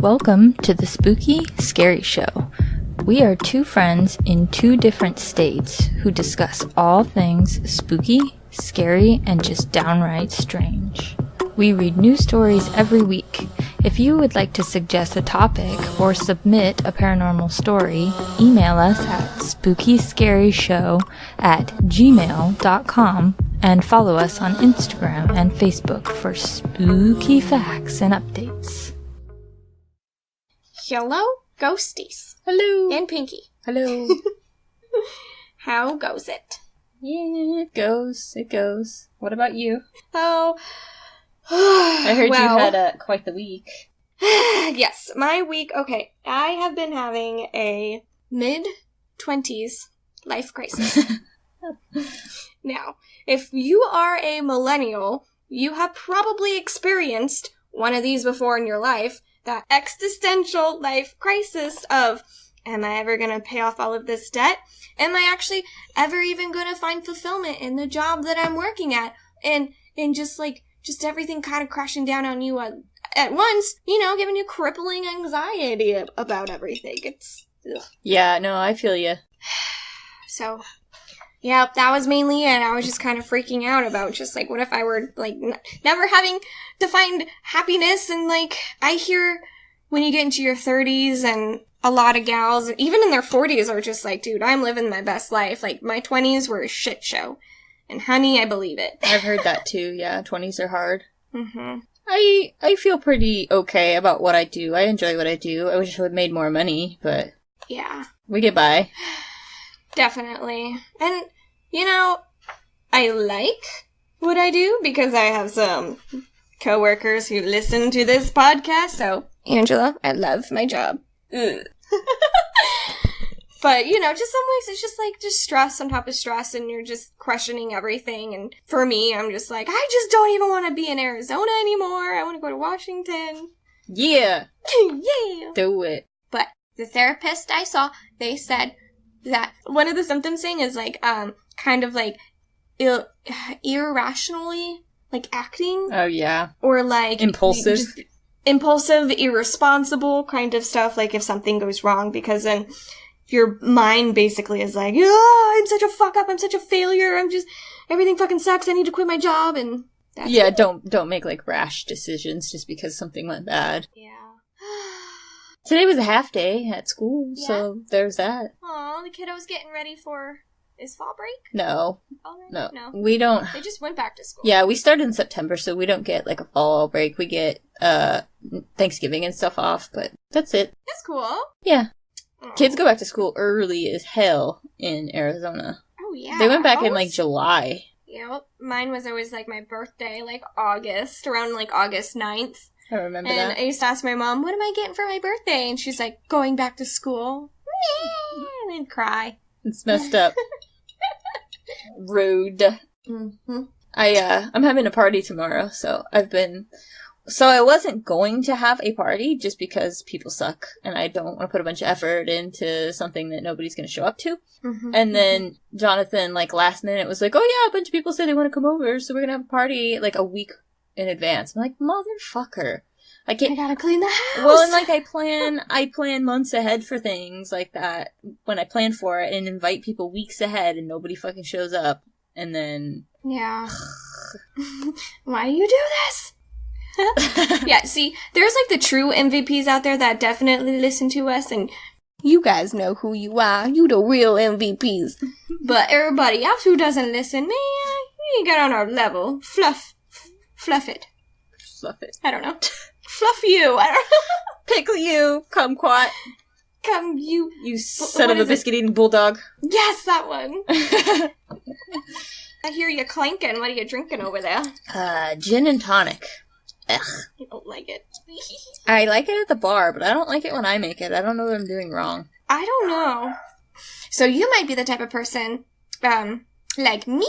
Welcome to the Spooky Scary Show. We are two friends in two different states who discuss all things spooky, scary, and just downright strange. We read news stories every week. If you would like to suggest a topic or submit a paranormal story, email us at spookyscaryshow@gmail.com and follow us on Instagram and Facebook for spooky facts and updates. Hello, ghosties. Hello. And Pinky. Hello. How goes it? Yeah, it goes. It goes. What about you? Oh, I heard you had quite the week. Yes, my week. Okay, I have been having a mid-20s life crisis. Now, if you are a millennial, you have probably experienced one of these before in your life. That existential life crisis of, am I ever going to pay off all of this debt? Am I actually ever even going to find fulfillment in the job that I'm working at? And just everything kind of crashing down on you at once, giving you crippling anxiety about everything. It's, ugh. Yeah, no, I feel you. So, yeah, that was mainly it. I was just kind of freaking out about just, what if I were, never having to find happiness, and, I hear when you get into your 30s, and a lot of gals, even in their 40s, are just dude, I'm living my best life. My 20s were a shit show. And honey, I believe it. I've heard that too, yeah, 20s are hard. Mm-hmm. I feel pretty okay about what I do. I enjoy what I do. I wish I would have made more money, but... Yeah. We get by. Definitely. And, I like what I do because I have some coworkers who listen to this podcast. So, Angela, I love my job. Ugh. But, just some ways it's just stress on top of stress, and you're just questioning everything. And for me, I'm just I just don't even want to be in Arizona anymore. I want to go to Washington. Yeah. Yeah. Do it. But the therapist I saw, they said that one of the symptoms saying is kind of irrationally acting. Oh yeah. Or impulsive. Just impulsive, irresponsible kind of stuff, if something goes wrong, because then your mind basically is I'm such a fuck up, I'm such a failure, everything fucking sucks, I need to quit my job, and that's it. don't make rash decisions just because something went bad. Yeah. Today was a half day at school, so there's that. Aw, the kiddo's getting ready for his fall break? No. No. We don't. They just went back to school. Yeah, we started in September, so we don't get a fall break. We get Thanksgiving and stuff off, but that's it. That's cool. Yeah. Aww. Kids go back to school early as hell in Arizona. Oh, yeah. They went back in July. Yep. Mine was always my birthday, August, around August 9th. I remember and that. I used to ask my mom, what am I getting for my birthday? And she's going back to school. And I'd cry. It's messed up. Rude. Mm-hmm. I'm having a party tomorrow, so I wasn't going to have a party just because people suck, and I don't want to put a bunch of effort into something that nobody's going to show up to. Mm-hmm. And then Jonathan, last minute was oh yeah, a bunch of people said they want to come over, so we're going to have a party, a week in advance. I'm motherfucker. I gotta clean the house! Well, and I plan months ahead for things like that, when I plan for it, and invite people weeks ahead, and nobody fucking shows up, and then... Yeah. Why do you do this? Yeah, see, there's the true MVPs out there that definitely listen to us, and you guys know who you are. You the real MVPs. But everybody else who doesn't listen, man, you get on our level. Fluff it. Fluff it. I don't know. Fluff you. I don't know. Pickle you. Kumquat. Come you. You son of a biscuit-eating bulldog. Yes, that one. I hear you clanking. What are you drinking over there? Gin and tonic. Ugh. I don't like it. I like it at the bar, but I don't like it when I make it. I don't know what I'm doing wrong. I don't know. So you might be the type of person, like me,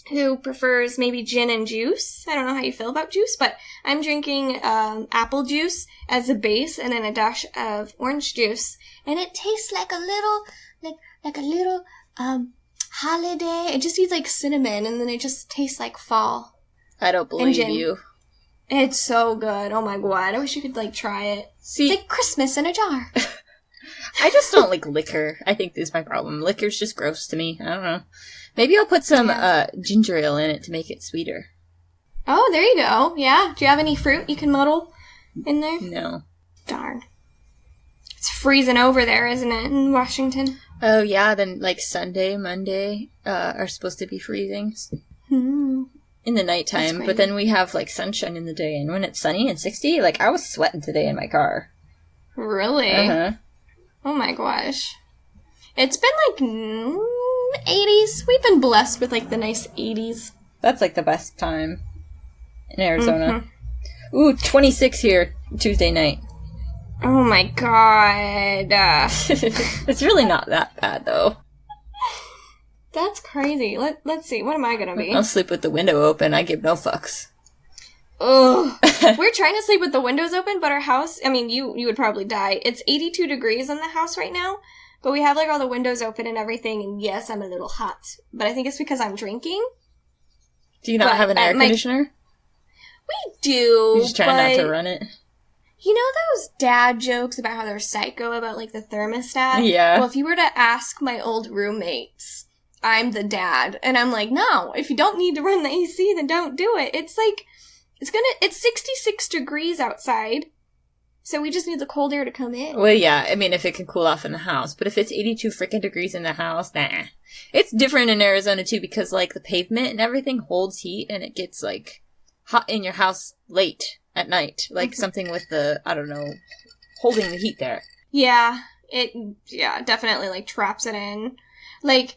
who prefers maybe gin and juice. I don't know how you feel about juice, but I'm drinking apple juice as a base and then a dash of orange juice. And it tastes like a little holiday. It just needs cinnamon, and then it just tastes like fall. I don't believe you. It's so good. Oh my god. I wish you could, like, try it. See, it's like Christmas in a jar. I just don't like liquor. I think this is my problem. Liquor's just gross to me. I don't know. Maybe I'll put some ginger ale in it to make it sweeter. Oh, there you go. Yeah. Do you have any fruit you can muddle in there? No. Darn. It's freezing over there, isn't it, in Washington? Oh, yeah. Then, like, Sunday, Monday are supposed to be freezing in the nighttime. But then we have, like, sunshine in the day. And when it's sunny and 60, like, I was sweating today in my car. Really? Uh-huh. Oh, my gosh. It's been, like, 80s. We've been blessed with, like, the nice 80s. That's, like, the best time in Arizona. Ooh, 26 here Tuesday night. Oh my god. It's really not that bad, though. That's crazy. Let's see. What am I gonna be? I'll sleep with the window open. I give no fucks. Ugh. We're trying to sleep with the windows open, but our house, I mean, you would probably die. It's 82 degrees in the house right now, but we have, like, all the windows open and everything, and yes, I'm a little hot. But I think it's because I'm drinking. Do you not have an air conditioner? We do. You just try not to run it? You know those dad jokes about how they're psycho about, like, the thermostat? Yeah. Well, if you were to ask my old roommates, I'm the dad. And I'm like, no, if you don't need to run the AC, then don't do it. It's like, it's 66 degrees outside. So we just need the cold air to come in. Well, yeah, I mean, if it can cool off in the house. But if it's 82 freaking degrees in the house, nah. It's different in Arizona, too, because, like, the pavement and everything holds heat, and it gets, like, hot in your house late at night. Like, something with the, I don't know, holding the heat there. Yeah, it definitely, like, traps it in. Like,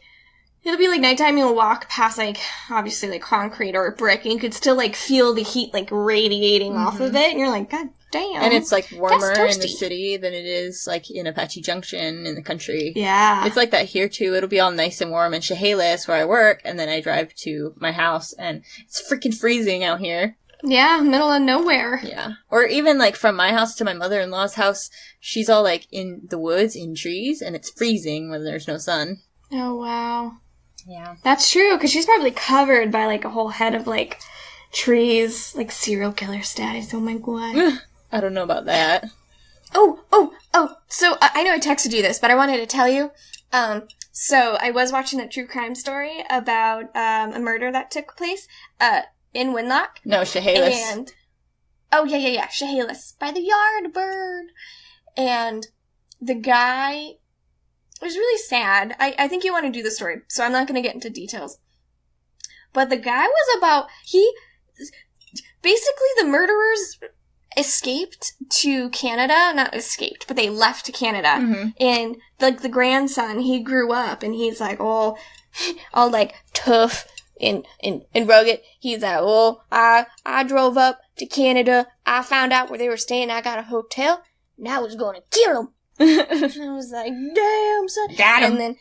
it'll be, like, nighttime, you'll walk past, like, obviously, like, concrete or brick, and you could still, like, feel the heat, like, radiating off of it, and you're like, god damn. And it's, like, warmer in the city than it is, like, in Apache Junction in the country. Yeah. It's like that here, too. It'll be all nice and warm in Chehalis, where I work, and then I drive to my house, and it's freaking freezing out here. Yeah, middle of nowhere. Yeah. Or even, like, from my house to my mother-in-law's house, she's all, like, in the woods, in trees, and it's freezing when there's no sun. Oh, wow. Yeah. That's true, because she's probably covered by, like, a whole head of, like, trees, like, serial killer status. Oh, my god. I don't know about that. Oh. So, I know I texted you this, but I wanted to tell you. So, I was watching a true crime story about a murder that took place in Winlock. No, Chehalis. And, oh, yeah, Chehalis. By the Yardbird. And the guy, it was really sad. I think you want to do the story, so I'm not going to get into details. But the guy was basically the murderers escaped to Canada. Not escaped, but they left to Canada. Mm-hmm. And, like, the grandson, he grew up, and he's, like, all, like, tough and rugged. He's like, oh, I drove up to Canada. I found out where they were staying. I got a hotel, and I was going to kill them. And I was like, damn, son. Got him. And then,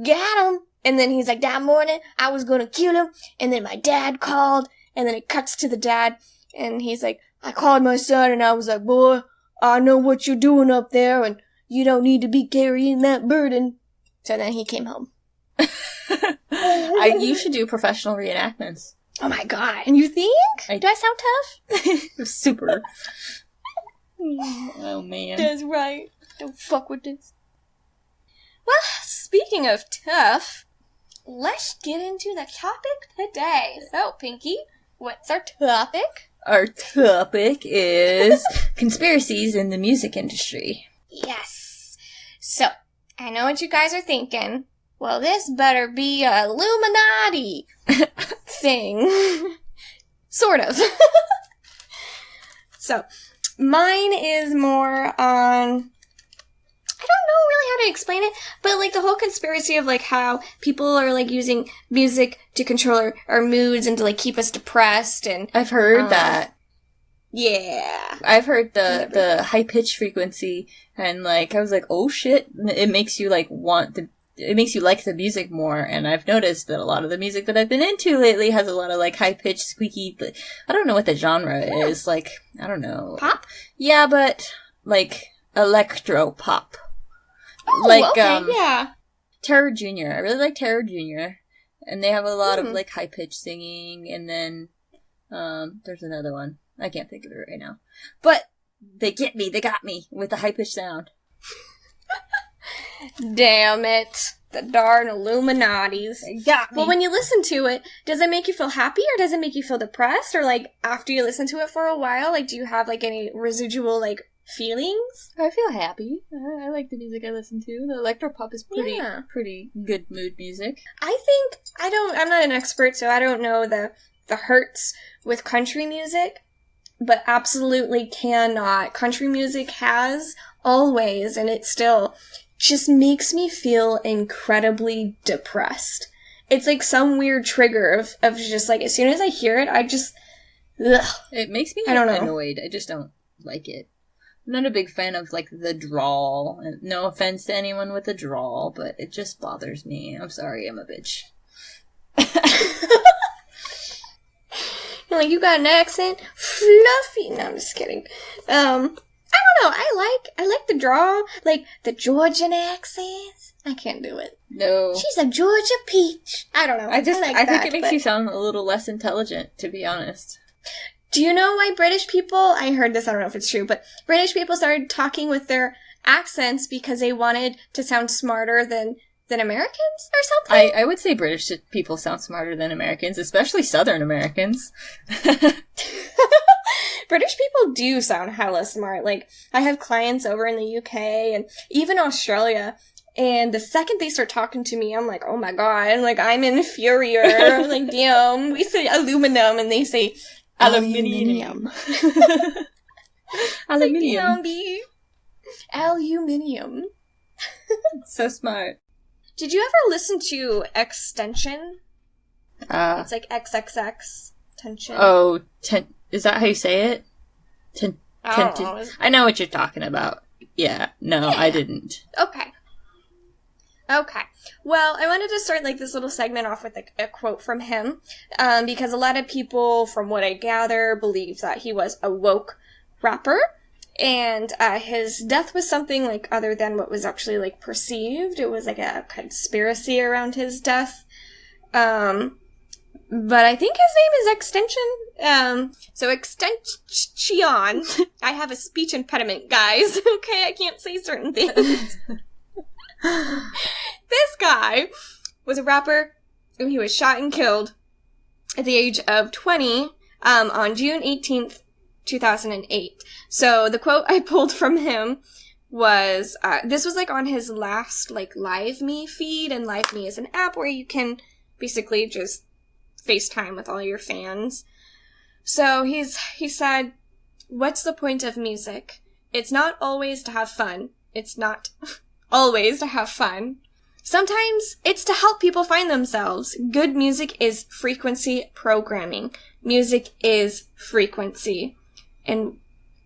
got him. And then he's like, that morning, I was going to kill him. And then my dad called. And then it cuts to the dad. And he's like, I called my son, and I was like, boy, I know what you're doing up there, and you don't need to be carrying that burden. So then he came home. You should do professional reenactments. Oh my god. And you think? Do I sound tough? Super. Oh, man. That's right. Don't fuck with this. Well, speaking of tough, let's get into the topic today. So, Pinky, what's our topic? Our topic is conspiracies in the music industry. Yes. So, I know what you guys are thinking. Well, this better be a Illuminati thing. Sort of. So, mine is more on, I don't know really how to explain it, but, like, the whole conspiracy of, like, how people are, like, using music to control our moods and to, like, keep us depressed. And I've heard that. Yeah. I've heard the high pitch frequency, and, like, I was like, oh shit, it makes you, like, it makes you like the music more, and I've noticed that a lot of the music that I've been into lately has a lot of, like, high pitched, squeaky, I don't know what the genre is, like, I don't know. Pop? Yeah, but, like, electro pop. Oh, like, okay, yeah. Terror Jr. I really like Terror Jr. And they have a lot of, like, high-pitched singing, and then, there's another one. I can't think of it right now. But they got me with the high-pitched sound. Damn it. The darn Illuminatis. They got me. Well, when you listen to it, does it make you feel happy or does it make you feel depressed? Or, like, after you listen to it for a while, like, do you have, like, any residual, like, feelings? I feel happy. I like the music I listen to. The electropop is pretty good mood music. I'm not an expert, so I don't know the hurts with country music, but absolutely cannot. Country music has always, and it still just makes me feel incredibly depressed. It's like some weird trigger of just like, as soon as I hear it, I just, ugh. It makes me annoyed. I just don't like it. I'm not a big fan of, like, the drawl. No offense to anyone with a drawl, but it just bothers me. I'm sorry, I'm a bitch. Like, you got an accent? Fluffy. No, I'm just kidding. I don't know. I like the drawl. Like, the Georgian accents. I can't do it. No. She's a Georgia peach. I don't know. I think it makes you sound a little less intelligent, to be honest. Do you know why British people, I heard this, I don't know if it's true, but British people started talking with their accents because they wanted to sound smarter than Americans or something? I would say British people sound smarter than Americans, especially Southern Americans. British people do sound hella smart. Like, I have clients over in the UK and even Australia, and the second they start talking to me, I'm like, oh my god, like, I'm inferior. Like, damn, we say aluminum and they say aluminium. Aluminium. Aluminium. So smart. Did you ever listen to Extension? It's like XXX tension. Oh, is that how you say it? Know. I know what you're talking about. Yeah, no, yeah. I didn't. Okay. Well, I wanted to start like this little segment off with a quote from him, because a lot of people, from what I gather, believe that he was a woke rapper, and his death was something like other than what was actually like perceived. It was like a conspiracy around his death. But I think his name is Extension. So Extension. I have a speech impediment, guys. Okay, I can't say certain things. This guy was a rapper, and he was shot and killed at the age of 20 on June 18th, 2008. So the quote I pulled from him was, this was like on his last like Live Me feed, and Live Me is an app where you can basically just FaceTime with all your fans. So he said, "What's the point of music? It's not always to have fun. It's not always to have fun. Sometimes it's to help people find themselves. Good music is frequency programming. Music is frequency. And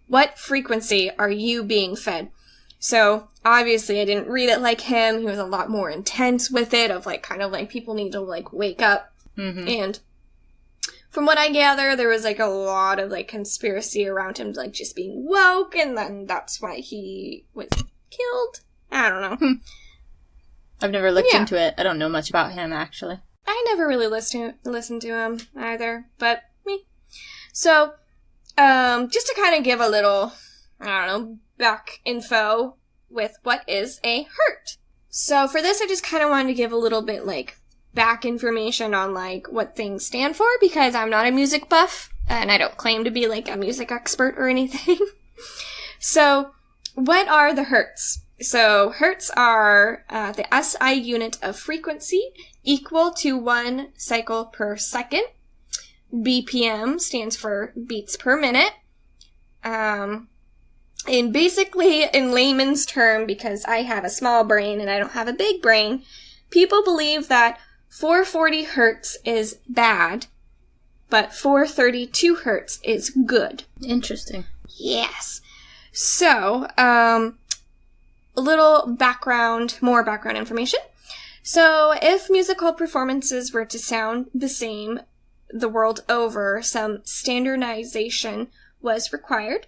what frequency are you being fed?" So, obviously, I didn't read it like him. He was a lot more intense with it, of like, kind of like, people need to like wake up. Mm-hmm. And from what I gather, there was like a lot of like conspiracy around him, like just being woke, and then that's why he was killed. I don't know. I've never looked into it. I don't know much about him, actually. I never really listened to him either, but me. So, just to kind of give a little, I don't know, back info with what is a hurt. So for this, I just kind of wanted to give a little bit like back information on like what things stand for, because I'm not a music buff and I don't claim to be like a music expert or anything. So what are the hertz? So hertz are the SI unit of frequency, equal to 1 cycle per second. BPM stands for beats per minute. And basically, in layman's term, because I have a small brain and I don't have a big brain, people believe that 440 hertz is bad, but 432 hertz is good. Interesting. Yes. So, a little more background information. So, if musical performances were to sound the same the world over, some standardization was required.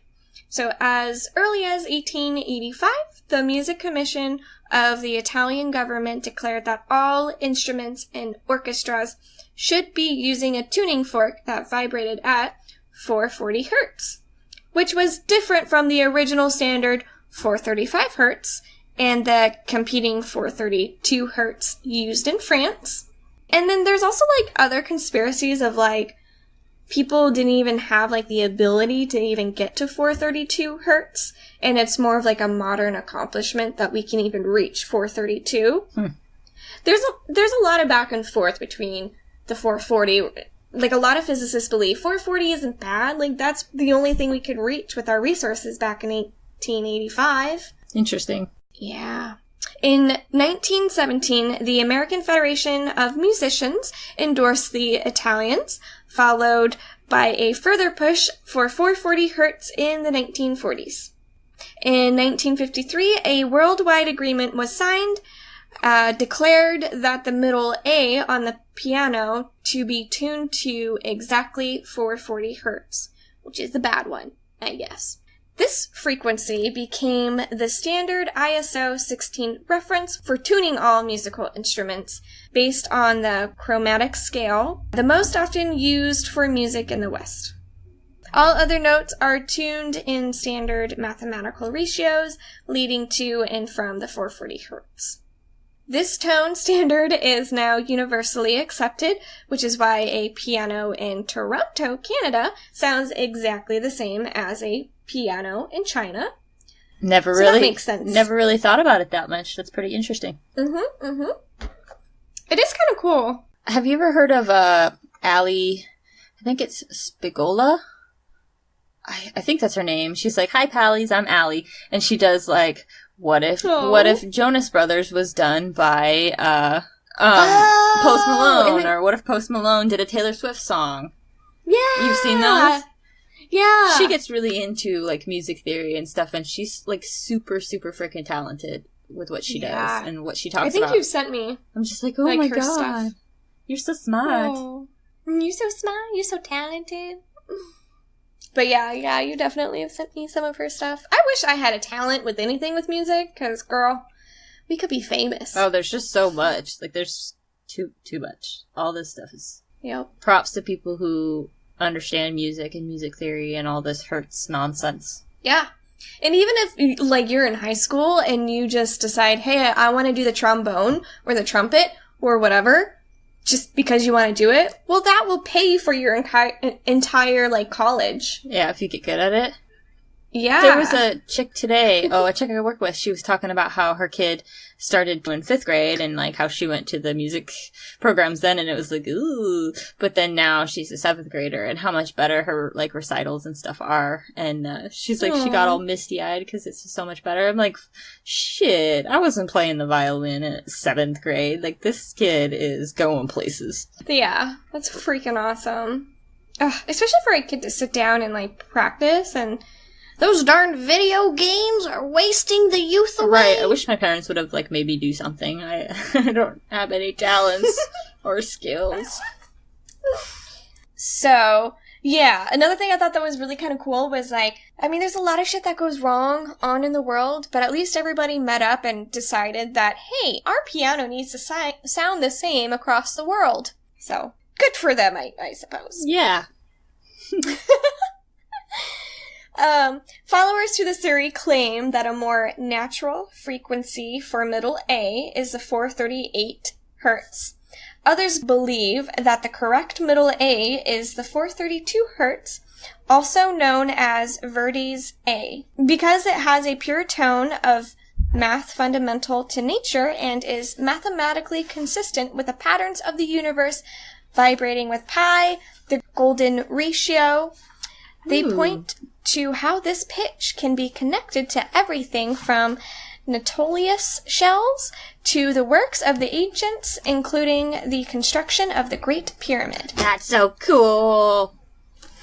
So, as early as 1885, the Music Commission of the Italian government declared that all instruments and orchestras should be using a tuning fork that vibrated at 440 hertz, which was different from the original standard 435 hertz and the competing 432 hertz used in France. And then there's also, like, other conspiracies of, like, people didn't even have, like, the ability to even get to 432 hertz, and it's more of, like, a modern accomplishment that we can even reach 432. There's a lot of back and forth between the 440. Like, a lot of physicists believe 440 isn't bad. Like, that's the only thing we could reach with our resources back in 1885. Interesting. Yeah. In 1917, the American Federation of Musicians endorsed the Italians, followed by a further push for 440 hertz in the 1940s. In 1953, a worldwide agreement was signed, declared that the middle A on the piano to be tuned to exactly 440 hertz, which is the bad one, I guess. This frequency became the standard ISO 16 reference for tuning all musical instruments based on the chromatic scale, the most often used for music in the West. All other notes are tuned in standard mathematical ratios, leading to and from the 440 hertz. This tone standard is now universally accepted, which is why a piano in Toronto, Canada, sounds exactly the same as a piano in China. That makes sense. Never really thought about it that much. That's pretty interesting. It is kind of cool. Have you ever heard of Allie? I think it's Spigola. I think that's her name. She's like, "Hi, Pallies, I'm Allie," and she does like, what if Jonas Brothers was done by Post Malone, or what if Post Malone did a Taylor Swift song? Yeah, you've seen those. Yeah. She gets really into, like, music theory and stuff, and she's, like, super, super freaking talented with what she does and what she talks about. I think you've sent me. I'm just like, oh my god. Stuff. You're so smart. Oh. You're so smart. You're so talented. But yeah, you definitely have sent me some of her stuff. I wish I had a talent with anything with music, because, girl, we could be famous. Oh, there's just so much. Like, there's too much. All this stuff is... Yep. Props to people who understand music and music theory and all this Hertz nonsense. Yeah. And even if, like, you're in high school and you just decide, hey, I want to do the trombone or the trumpet or whatever, just because you want to do it, well, that will pay for your entire, like, college. Yeah, if you get good at it. Yeah. There was a chick today, a chick I work with, she was talking about how her kid started in 5th grade and, like, how she went to the music programs then, and it was like, ooh. But then now she's a 7th grader, and how much better her, like, recitals and stuff are. And she's like, she got all misty-eyed because it's so much better. I'm like, shit, I wasn't playing the violin at 7th grade. Like, this kid is going places. Yeah, that's freaking awesome. Ugh, especially for a kid to sit down and, like, practice, and... Those darn video games are wasting the youth away. Right, I wish my parents would have, like, maybe do something. I don't have any talents or skills. So, yeah, another thing I thought that was really kind of cool was, like, I mean, there's a lot of shit that goes wrong on in the world, but at least everybody met up and decided that, hey, our piano needs to sound the same across the world. So, good for them, I suppose. Yeah. Followers to the theory claim that a more natural frequency for middle A is the 438 hertz. Others believe that the correct middle A is the 432 hertz, also known as Verdi's A, because it has a pure tone of math fundamental to nature and is mathematically consistent with the patterns of the universe vibrating with pi, the golden ratio. They point to how this pitch can be connected to everything from Nautilus shells to the works of the ancients, including the construction of the Great Pyramid. That's so cool!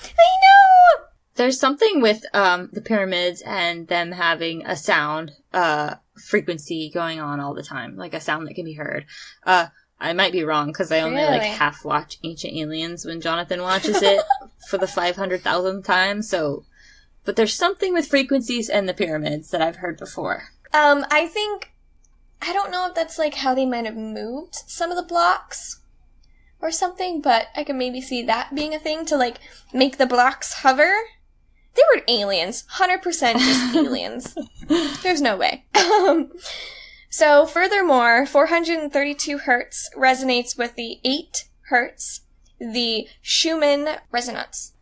I know! There's something with the pyramids and them having a sound frequency going on all the time, like a sound that can be heard. I might be wrong, because I only, like, half watch Ancient Aliens when Jonathan watches it for the 500,000th time, so... But there's something with frequencies and the pyramids that I've heard before. I don't know if that's, like, how they might have moved some of the blocks, or something, but I can maybe see that being a thing to, like, make the blocks hover. They were aliens. 100% just aliens. There's no way. So, furthermore, 432 hertz resonates with the 8 hertz, the Schumann resonance.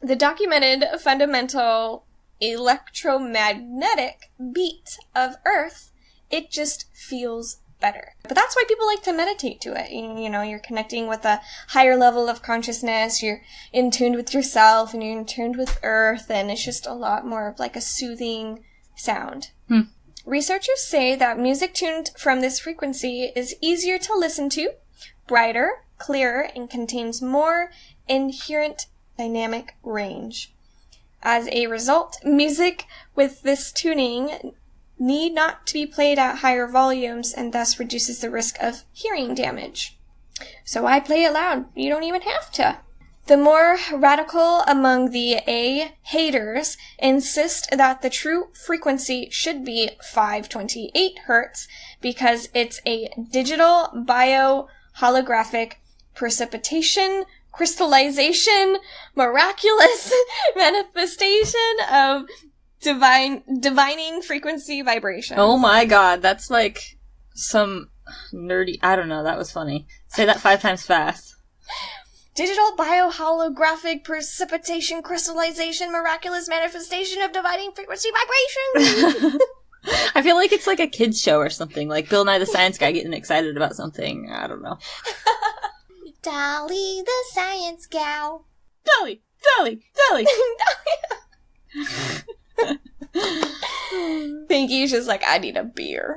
The documented fundamental electromagnetic beat of Earth, it just feels better. But that's why people like to meditate to it. You know, you're connecting with a higher level of consciousness, you're in tune with yourself, and you're in tune with Earth, and it's just a lot more of like a soothing sound. Researchers say that music tuned from this frequency is easier to listen to, brighter, clearer, and contains more inherent dynamic range. As a result, music with this tuning need not to be played at higher volumes and thus reduces the risk of hearing damage. So I play it loud. You don't even have to. The more radical among the A haters insist that the true frequency should be 528 hertz because it's a digital bio-holographic precipitation, crystallization, miraculous manifestation of divining frequency vibration. Oh my god, that's like some nerdy... I don't know, that was funny. Say that 5 times fast. Digital bio-holographic precipitation, crystallization, miraculous manifestation of dividing frequency vibration. I feel like it's like a kid's show or something, like Bill Nye the Science Guy getting excited about something. I don't know. Dolly the Science Gal. Dolly! Dolly! Dolly! Pinky's just like, I need a beer.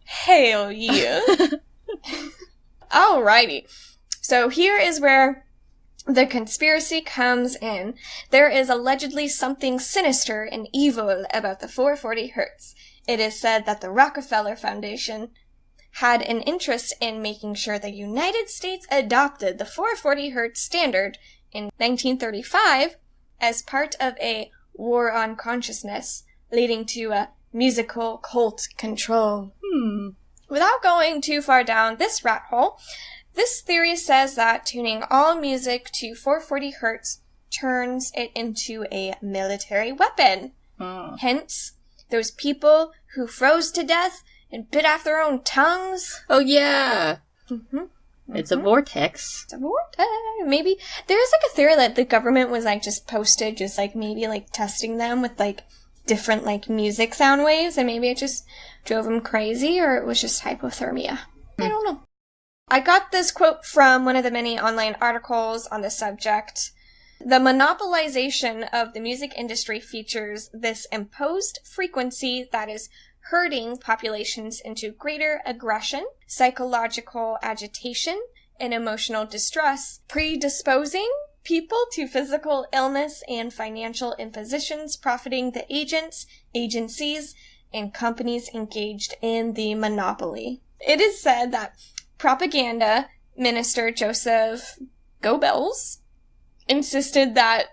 Hell yeah. Alrighty. So here is where the conspiracy comes in. There is allegedly something sinister and evil about the 440 hertz. It is said that the Rockefeller Foundation had an interest in making sure the United States adopted the 440 hertz standard in 1935 as part of a war on consciousness, leading to a musical cult control. Without going too far down this rat hole, this theory says that tuning all music to 440 hertz turns it into a military weapon. Hence, those people who froze to death and bit off their own tongues. Oh yeah! It's a vortex. It's a vortex. Maybe there's like a theory that the government was like just posted, just like maybe like testing them with like different like music sound waves, and maybe it just drove them crazy, or it was just hypothermia. I don't know. I got this quote from one of the many online articles on the subject. The monopolization of the music industry features this imposed frequency that is herding populations into greater aggression, psychological agitation, and emotional distress, predisposing people to physical illness and financial impositions, profiting the agents, agencies, and companies engaged in the monopoly. It is said that propaganda minister Joseph Goebbels insisted that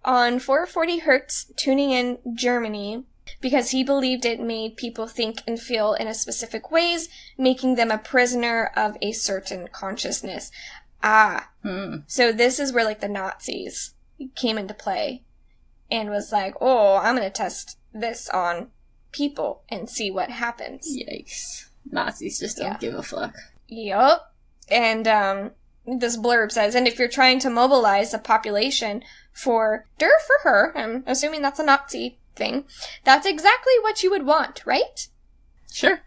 on 440 hertz tuning in Germany because he believed it made people think and feel in a specific ways, making them a prisoner of a certain consciousness. So this is where like the Nazis came into play and was like, oh, I'm going to test this on people and see what happens. Yikes. Nazis just don't give a fuck. Yup. And this blurb says, and if you're trying to mobilize a population for her, I'm assuming that's a Nazi thing, that's exactly what you would want, right? Sure.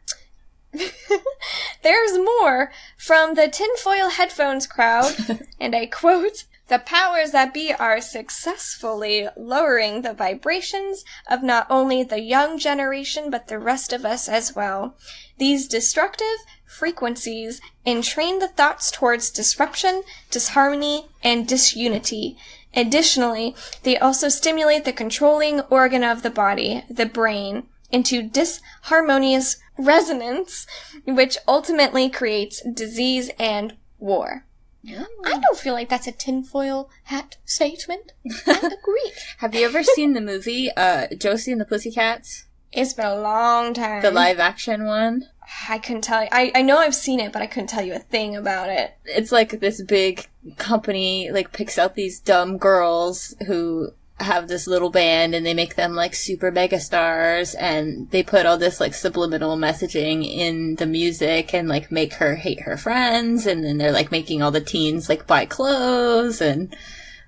There's more from the tinfoil headphones crowd, and I quote, "The powers that be are successfully lowering the vibrations of not only the young generation, but the rest of us as well. These destructive frequencies entrain the thoughts towards disruption, disharmony, and disunity. Additionally, they also stimulate the controlling organ of the body, the brain, into disharmonious resonance, which ultimately creates disease and war." I don't feel like that's a tinfoil hat statement. I agree. Have you ever seen the movie Josie and the Pussycats? It's been a long time. The live action one? I couldn't tell you. I know I've seen it, but I couldn't tell you a thing about it. It's like this big company, like, picks out these dumb girls who have this little band, and they make them, like, super mega stars, and they put all this, like, subliminal messaging in the music and, like, make her hate her friends, and then they're, like, making all the teens, like, buy clothes, and,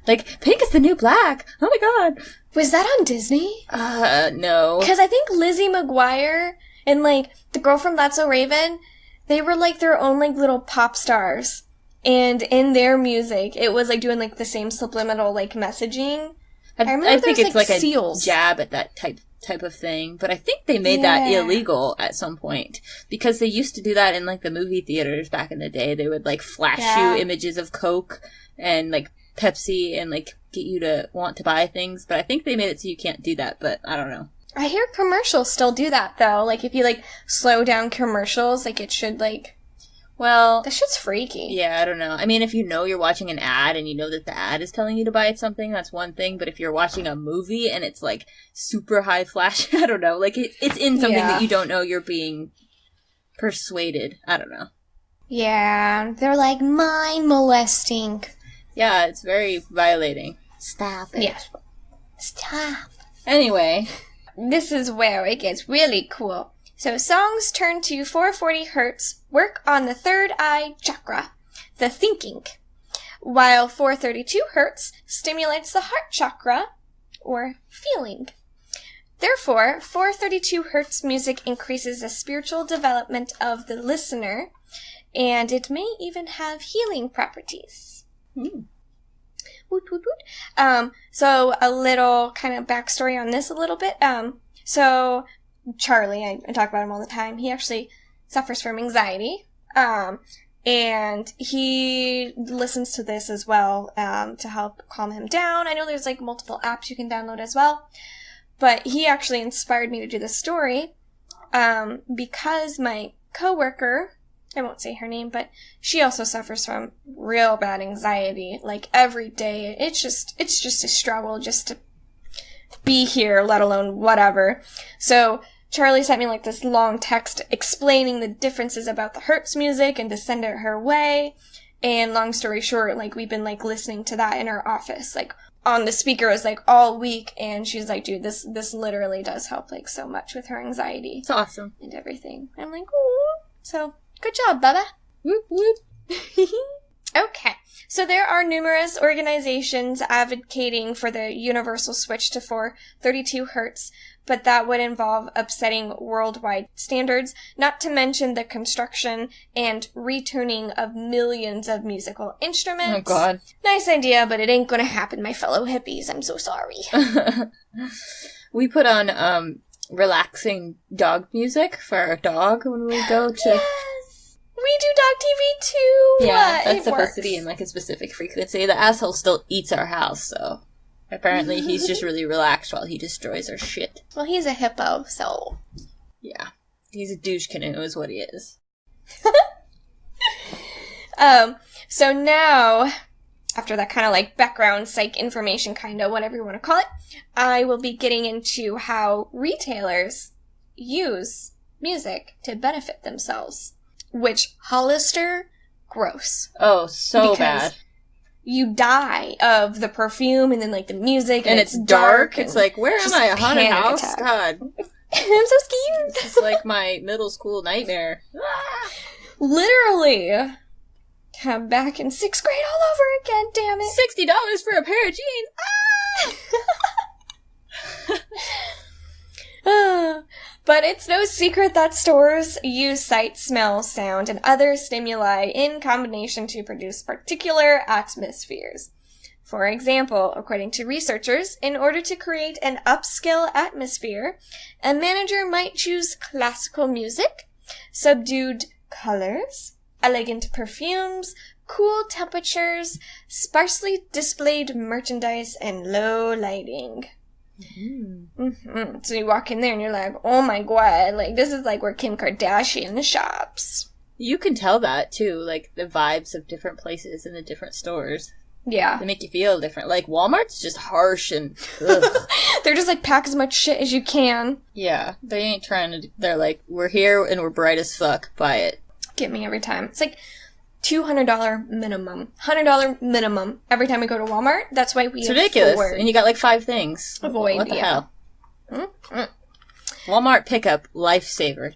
like, pink is the new black. Oh my god. Was that on Disney? No. Because I think Lizzie McGuire and, like, the girl from That's So Raven, they were, like, their own, like, little pop stars. And in their music, it was, like, doing, like, the same subliminal, like, messaging. I think it's like seals. A jab at that type of thing, but I think they made that illegal at some point, because they used to do that in, like, the movie theaters back in the day. They would, like, flash you images of Coke and, like, Pepsi and, like, get you to want to buy things, but I think they made it so you can't do that, but I don't know. I hear commercials still do that, though. Like, if you, like, slow down commercials, like, it should, like... Well... That shit's freaky. Yeah, I don't know. I mean, if you know you're watching an ad and you know that the ad is telling you to buy something, that's one thing, but if you're watching a movie and it's, like, super high flash, I don't know. Like, it's in something that you don't know, you're being persuaded. I don't know. Yeah, they're, like, mind molesting. Yeah, it's very violating. Stop it. Yes. Stop. Anyway... This is where it gets really cool. So songs turn to 440 hertz work on the third eye chakra, the thinking, while 432 hertz stimulates the heart chakra, or feeling. Therefore, 432 hertz music increases the spiritual development of the listener, and it may even have healing properties. Woot, woot, woot. So a little kind of backstory on this a little bit. So Charlie, I talk about him all the time. He actually suffers from anxiety. And he listens to this as well, to help calm him down. I know there's, like, multiple apps you can download as well. But he actually inspired me to do this story, because my coworker, I won't say her name, but she also suffers from real bad anxiety. Like, every day, it's just a struggle just to be here, let alone whatever. So, Charlie sent me, like, this long text explaining the differences about the Hertz music and to send it her way. And long story short, like, we've been, like, listening to that in our office, like, on the speakers, like, all week. And she's like, dude, this literally does help, like, so much with her anxiety. It's awesome. And everything. I'm like, ooh. So... Good job, Bubba. Whoop, whoop. Okay. So there are numerous organizations advocating for the universal switch to 432 hertz, but that would involve upsetting worldwide standards, not to mention the construction and retuning of millions of musical instruments. Oh, God. Nice idea, but it ain't gonna happen, my fellow hippies. I'm so sorry. We put on, relaxing dog music for our dog when we go to... Yes! We do dog TV too! Yeah, that's supposed works. to be in, like, a specific frequency. The asshole still eats our house, so... Apparently he's just really relaxed while he destroys our shit. Well, he's a hippo, so... Yeah. He's a douche canoe is what he is. So now, after that kind of like background psych information, kind of whatever you want to call it, I will be getting into how retailers use music to benefit themselves. Which, Hollister, gross. Oh, so because bad. You die of the perfume and then like the music And it's dark. It's like, where am I? A haunted panic house? attack. God. I'm so scared. It's like my middle school nightmare. Literally. I'm back in 6th grade all over again, damn it. $60 for a pair of jeans. But it's no secret that stores use sight, smell, sound, and other stimuli in combination to produce particular atmospheres. For example, according to researchers, in order to create an upscale atmosphere, a manager might choose classical music, subdued colors, elegant perfumes, cool temperatures, sparsely displayed merchandise, and low lighting. Mm-hmm. So you walk in there and you're like, oh my god, like this is like where Kim Kardashian shops. You can tell that too, like the vibes of different places in the different stores. Yeah. They make you feel different. Like, Walmart's just harsh and, ugh. They're just like, pack as much shit as you can. Yeah, they ain't trying to, they're like, we're here and we're bright as fuck, buy it. Get me every time. It's like $200 minimum. $100 minimum every time we go to Walmart. That's why we It's ridiculous. And you got like 5 things. Avoid, what the hell? Mm-hmm. Walmart pickup, lifesaver.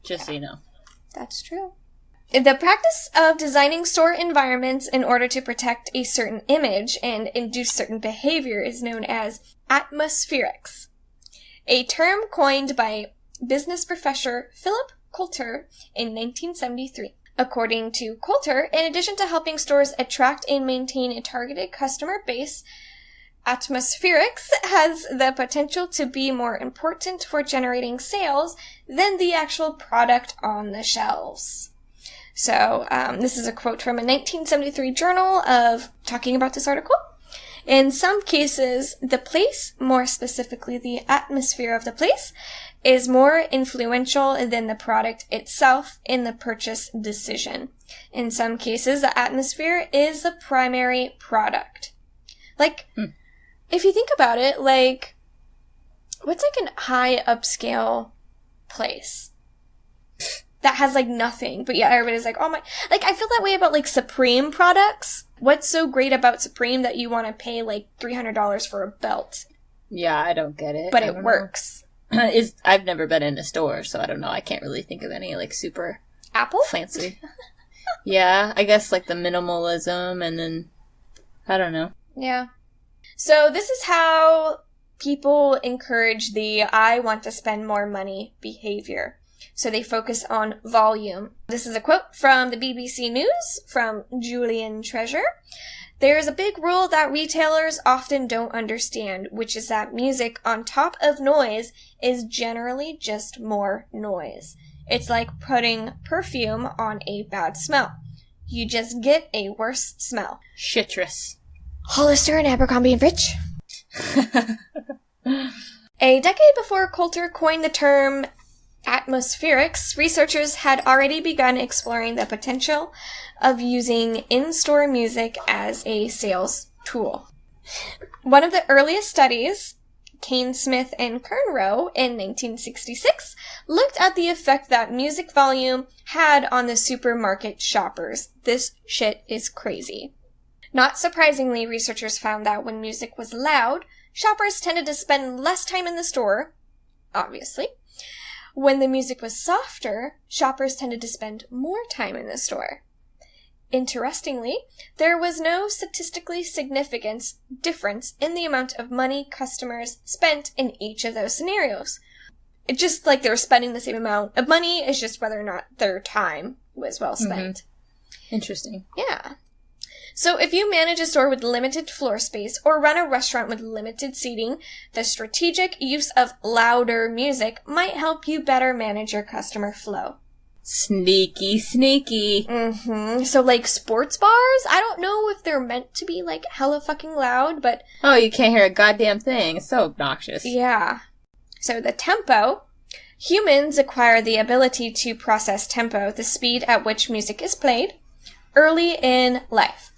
Just so you know. That's true. The practice of designing store environments in order to protect a certain image and induce certain behavior is known as atmospherics, a term coined by business professor Philip Coulter in 1973. According to Coulter, in addition to helping stores attract and maintain a targeted customer base, atmospherics has the potential to be more important for generating sales than the actual product on the shelves. So, this is a quote from a 1973 journal of talking about this article. In some cases, the place, more specifically the atmosphere of the place, is more influential than the product itself in the purchase decision. In some cases, the atmosphere is the primary product. Like, if you think about it, like, what's like a high upscale place that has like nothing, but yeah, everybody's like, oh my, like, I feel that way about like Supreme products. What's so great about Supreme that you want to pay like $300 for a belt? Yeah, I don't get it. But it works. I've never been in a store, so I don't know. I can't really think of any like super Apple? fancy. Yeah, I guess like the minimalism and then, I don't know. Yeah. So this is how people encourage the I want to spend more money behavior. So they focus on volume. This is a quote from the BBC News from Julian Treasure. There's a big rule that retailers often don't understand, which is that music on top of noise is generally just more noise. It's like putting perfume on a bad smell. You just get a worse smell. Citrus. Hollister and Abercrombie & Fitch. A decade before Coulter coined the term atmospherics, researchers had already begun exploring the potential of using in-store music as a sales tool. One of the earliest studies, Kane Smith and Kernroe in 1966, looked at the effect that music volume had on the supermarket shoppers. This shit is crazy. Not surprisingly, researchers found that when music was loud, shoppers tended to spend less time in the store, obviously. When the music was softer, shoppers tended to spend more time in the store. Interestingly, there was no statistically significant difference in the amount of money customers spent in each of those scenarios. It's just like they were spending the same amount of money, it's just whether or not their time was well spent. Mm-hmm. Interesting. Yeah. So if you manage a store with limited floor space or run a restaurant with limited seating, the strategic use of louder music might help you better manage your customer flow. Sneaky, sneaky. Mm-hmm. So like sports bars, I don't know if they're meant to be like hella fucking loud, but... Oh, you can't hear a goddamn thing. It's so obnoxious. Yeah. So the tempo. Humans acquire the ability to process tempo, the speed at which music is played, early in life.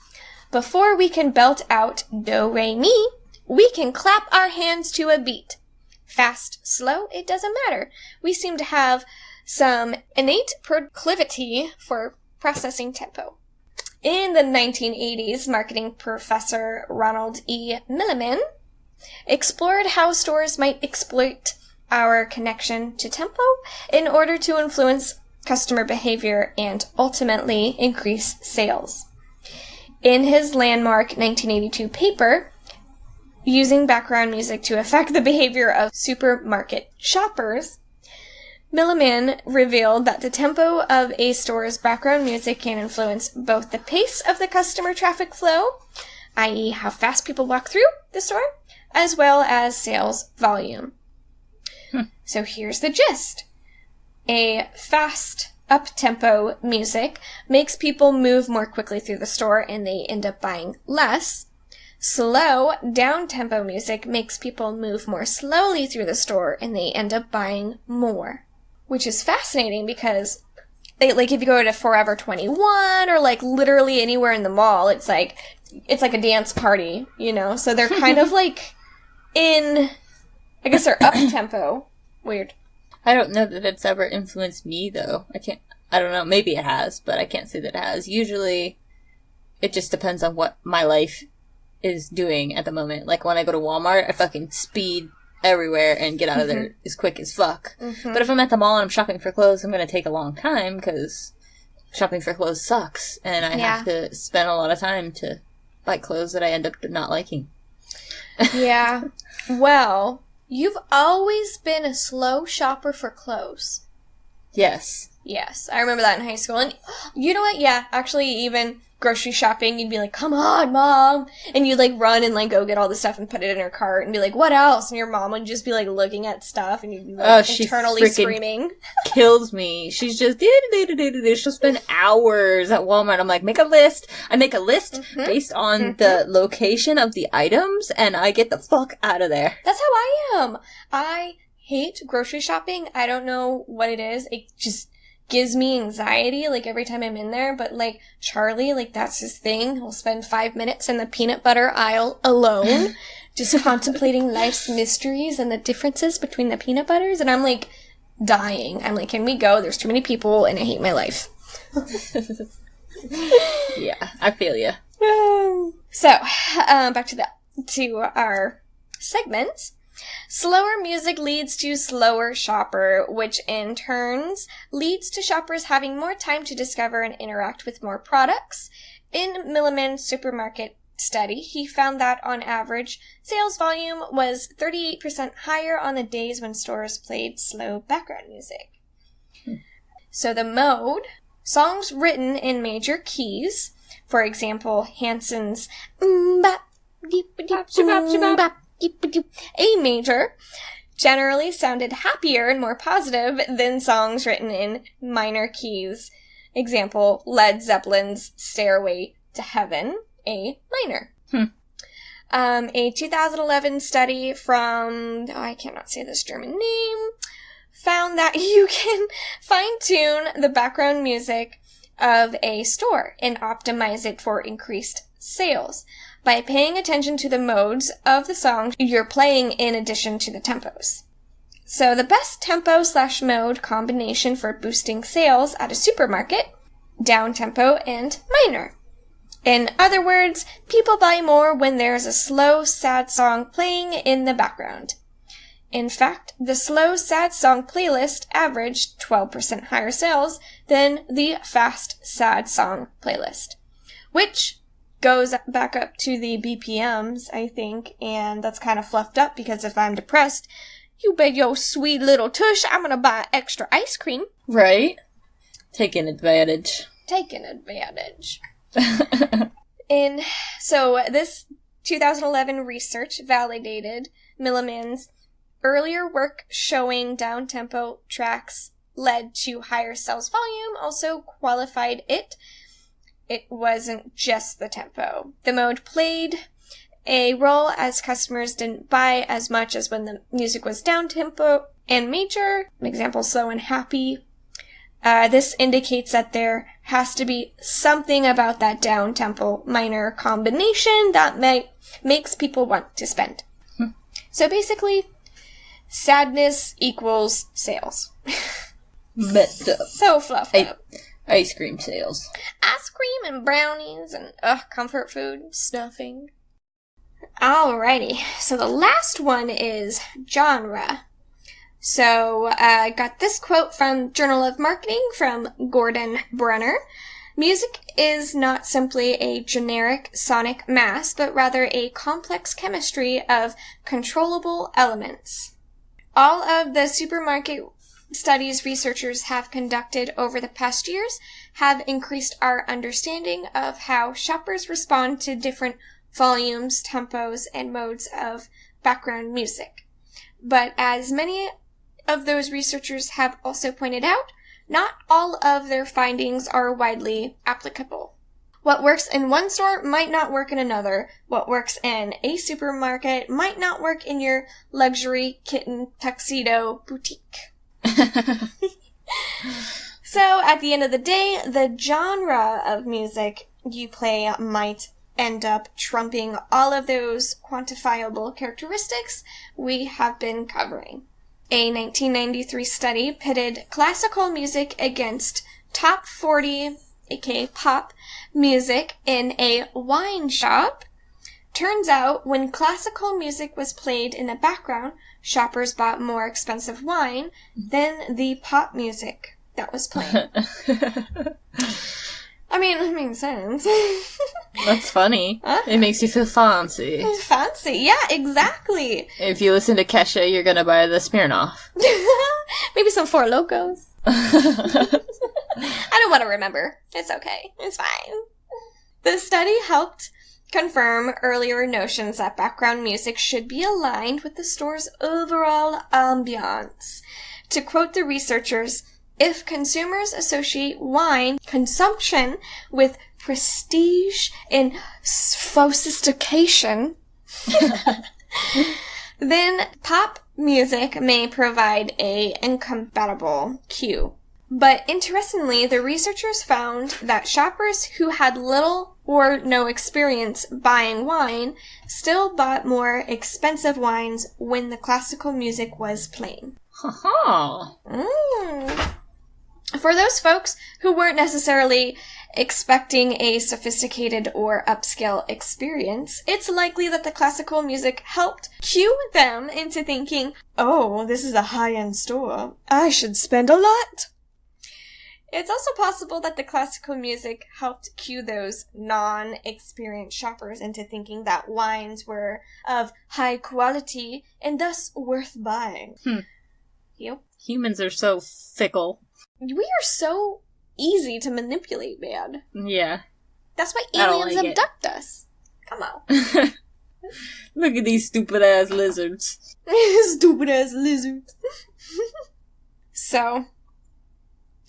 Before we can belt out do, re, mi, we can clap our hands to a beat. Fast, slow, it doesn't matter. We seem to have some innate proclivity for processing tempo. In the 1980s, marketing professor Ronald E. Milliman explored how stores might exploit our connection to tempo in order to influence customer behavior and ultimately increase sales. In his landmark 1982 paper, Using Background Music to Affect the Behavior of Supermarket Shoppers, Milliman revealed that the tempo of a store's background music can influence both the pace of the customer traffic flow, i.e. how fast people walk through the store, as well as sales volume. So here's the gist. A fast, up-tempo music makes people move more quickly through the store and they end up buying less. Slow, down-tempo music makes people move more slowly through the store and they end up buying more. Which is fascinating because, like, if you go to Forever 21 or, like, literally anywhere in the mall, it's like it's like a dance party, you know? So they're kind of like I guess they're up-tempo. Weird. I don't know that it's ever influenced me, though. I don't know, maybe it has, but I can't say that it has. Usually, it just depends on what my life is doing at the moment. Like, when I go to Walmart, I fucking speed everywhere and get out of there as quick as fuck. Mm-hmm. But if I'm at the mall and I'm shopping for clothes, I'm gonna take a long time, because shopping for clothes sucks, and I have to spend a lot of time to buy clothes that I end up not liking. Yeah. Well, you've always been a slow shopper for clothes. Yes. Yes, I remember that in high school. And you know what? Yeah, actually, even grocery shopping, you'd be like, come on, Mom. And you'd, like, run and, like, go get all the stuff and put it in her cart and be like, what else? And your mom would just be, like, looking at stuff and you'd be, like, internally screaming. Kills me. She's just, she'll spend hours at Walmart. I'm like, make a list. I make a list based on the location of the items, and I get the fuck out of there. That's how I am. I hate grocery shopping. I don't know what it is. It just gives me anxiety, like, every time I'm in there. But, like, Charlie, like, that's his thing. He'll spend 5 minutes in the peanut butter aisle alone, just contemplating life's mysteries and the differences between the peanut butters. And I'm, like, dying. I'm like, can we go? There's too many people, and I hate my life. Yeah, I feel you. So, back to our segment. Slower music leads to slower shopper, which in turns leads to shoppers having more time to discover and interact with more products. In Milliman's supermarket study, he found that on average, sales volume was 38% higher on the days when stores played slow background music. So the mode, songs written in major keys, for example, Hanson's A major, generally sounded happier and more positive than songs written in minor keys. Example, Led Zeppelin's Stairway to Heaven, A minor. A 2011 study from, I cannot say this German name, found that you can fine-tune the background music of a store and optimize it for increased sales by paying attention to the modes of the song you're playing in addition to the tempos. So the best tempo/mode combination for boosting sales at a supermarket, down tempo and minor. In other words, people buy more when there's a slow, sad song playing in the background. In fact, the slow, sad song playlist averaged 12% higher sales than the fast, sad song playlist, which goes back up to the BPMs, I think, and that's kind of fluffed up because if I'm depressed, you bet your sweet little tush I'm gonna buy extra ice cream. Right? Taking advantage. And so this 2011 research validated Milliman's earlier work showing down-tempo tracks led to higher sales volume, also qualified it. It wasn't just the tempo. The mode played a role as customers didn't buy as much as when the music was down-tempo and major, example, slow and happy. This indicates that there has to be something about that down-tempo minor combination that makes people want to spend. So basically, sadness equals sales. Messed up. So fluffed up. Ice cream sales. Ice cream and brownies and comfort food, stuffing. Alrighty, so the last one is genre. So I got this quote from Journal of Marketing from Gordon Brenner. Music is not simply a generic sonic mass, but rather a complex chemistry of controllable elements. All of the supermarket studies researchers have conducted over the past years have increased our understanding of how shoppers respond to different volumes, tempos, and modes of background music. But as many of those researchers have also pointed out, not all of their findings are widely applicable. What works in one store might not work in another. What works in a supermarket might not work in your luxury kitten tuxedo boutique. So, at the end of the day, the genre of music you play might end up trumping all of those quantifiable characteristics we have been covering. A 1993 study pitted classical music against top 40, aka pop, music in a wine shop. Turns out, when classical music was played in the background, shoppers bought more expensive wine than the pop music that was playing. I mean, that makes sense. That's funny. Huh? It makes you feel fancy. Fancy, yeah, exactly. If you listen to Kesha, you're gonna buy the Smirnoff. Maybe some Four Locos. I don't want to remember. It's okay. It's fine. The study helped confirm earlier notions that background music should be aligned with the store's overall ambiance. To quote the researchers, if consumers associate wine consumption with prestige and sophistication, then pop music may provide a incompatible cue. But interestingly, the researchers found that shoppers who had little or no experience buying wine still bought more expensive wines when the classical music was playing. Ha-ha! For those folks who weren't necessarily expecting a sophisticated or upscale experience, it's likely that the classical music helped cue them into thinking, oh, this is a high-end store. I should spend a lot. It's also possible that the classical music helped cue those non-experienced shoppers into thinking that wines were of high quality and thus worth buying. Yep. Humans are so fickle. We are so easy to manipulate, man. Yeah. That's why aliens abduct us. Come on. Look at these stupid-ass lizards. Stupid-ass lizards. So,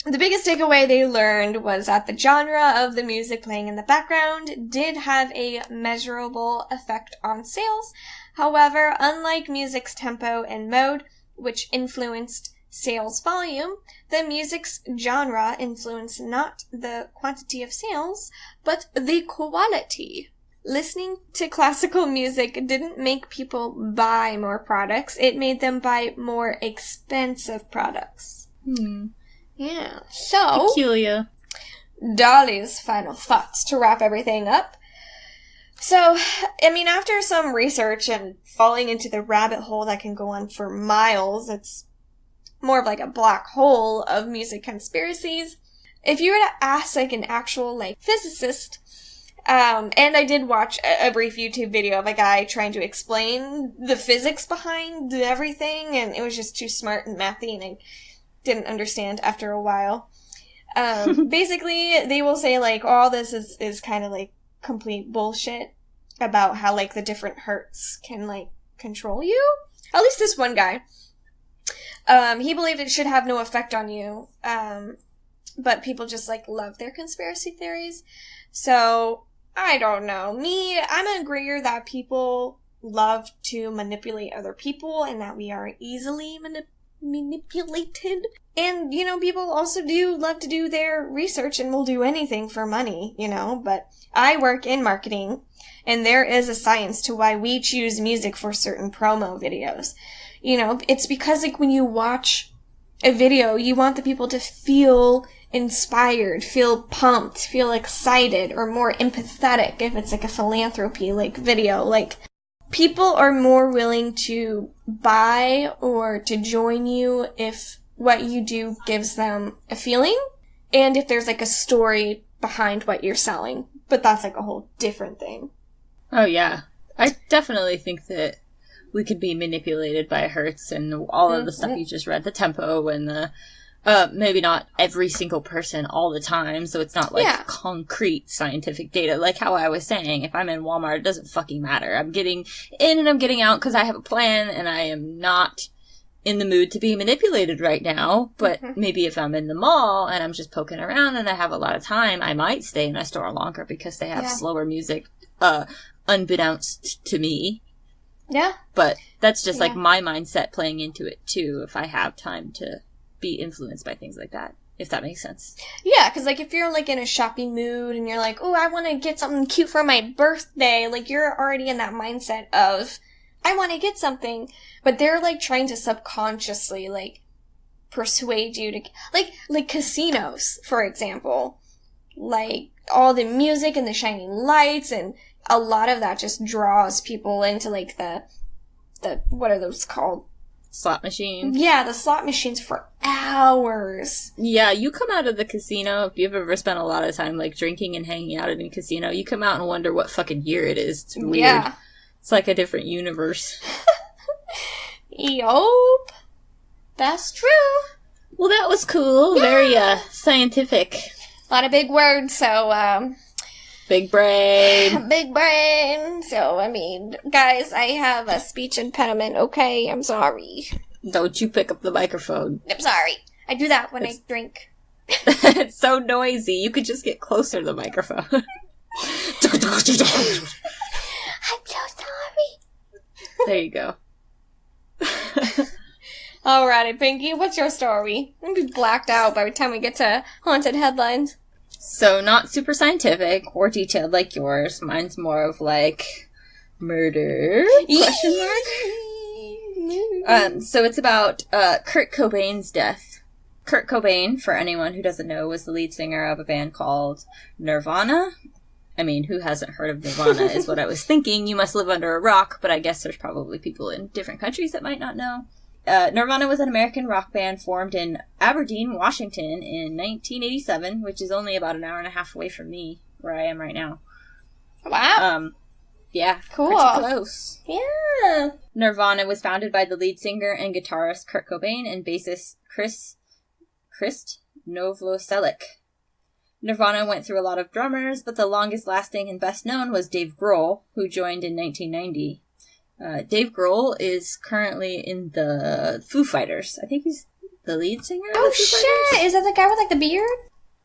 the biggest takeaway they learned was that the genre of the music playing in the background did have a measurable effect on sales. However, unlike music's tempo and mode, which influenced sales volume, the music's genre influenced not the quantity of sales, but the quality. Listening to classical music didn't make people buy more products, it made them buy more expensive products. Yeah. So, peculiar. Dolly's final thoughts to wrap everything up. So, I mean, after some research and falling into the rabbit hole that can go on for miles, it's more of like a black hole of music conspiracies. If you were to ask like an actual like physicist, and I did watch a brief YouTube video of a guy trying to explain the physics behind everything, and it was just too smart and mathy, and I didn't understand after a while. Basically, they will say like all this is kind of like complete bullshit about how like the different hertz can like control you. At least this one guy. He believed it should have no effect on you, but people just, like, love their conspiracy theories. So, I don't know. I'm an agreeer that people love to manipulate other people and that we are easily manipulated. And, you know, people also do love to do their research and will do anything for money, you know, but I work in marketing, and there is a science to why we choose music for certain promo videos. You know, it's because, like, when you watch a video, you want the people to feel inspired, feel pumped, feel excited, or more empathetic if it's, like, a philanthropy, like, video. Like, people are more willing to buy or to join you if what you do gives them a feeling, and if there's, like, a story behind what you're selling. But that's, like, a whole different thing. Oh, yeah. I definitely think that we could be manipulated by hertz and all of the stuff you just read, the tempo and the, maybe not every single person all the time, so it's not like concrete scientific data. Like how I was saying, if I'm in Walmart, it doesn't fucking matter. I'm getting in and I'm getting out because I have a plan and I am not in the mood to be manipulated right now, but maybe if I'm in the mall and I'm just poking around and I have a lot of time, I might stay in a store longer because they have slower music, unbeknownst to me. Yeah. But that's just like my mindset playing into it too, if I have time to be influenced by things like that. if that makes sense. Yeah, because, like, if you're, like, in a shopping mood and you're like, oh, I want to get something cute for my birthday, like, you're already in that mindset of, I want to get something, but they're, like, trying to subconsciously, like, persuade you to, like casinos, for example. Like, all the music and the shining lights, and a lot of that just draws people into, like, the what are those called? Slot machine. Yeah, the slot machines for hours. Yeah, you come out of the casino, if you've ever spent a lot of time, like, drinking and hanging out in a casino, you come out and wonder what fucking year it is. It's weird. Yeah. It's like a different universe. Yup. That's true. Well, that was cool. Yeah. Very, scientific. A lot of big words, so, Big brain. Big brain. So, I mean, guys, I have a speech impediment, okay? I'm sorry. Don't you pick up the microphone. I'm sorry. I do that when I drink. It's so noisy. You could just get closer to the microphone. I'm so sorry. There you go. Alrighty, Pinky, what's your story? I'm gonna be blacked out by the time we get to haunted headlines. So, not super scientific or detailed like yours. Mine's more of, like, murder? Question mark? So it's about Kurt Cobain's death. Kurt Cobain, for anyone who doesn't know, was the lead singer of a band called Nirvana. I mean, who hasn't heard of Nirvana is what I was thinking. You must live under a rock, but I guess there's probably people in different countries that might not know. Nirvana was an American rock band formed in Aberdeen, Washington in 1987, which is only about an hour and a half away from me, where I am right now. Wow. Yeah. Cool. Pretty close. Yeah. Nirvana was founded by the lead singer and guitarist Kurt Cobain and bassist Krist Novoselic. Nirvana went through a lot of drummers, but the longest lasting and best known was Dave Grohl, who joined in 1990. Dave Grohl is currently in the Foo Fighters. I think he's the lead singer of the Foo shit! Fighters. Is that the guy with, like, the beard?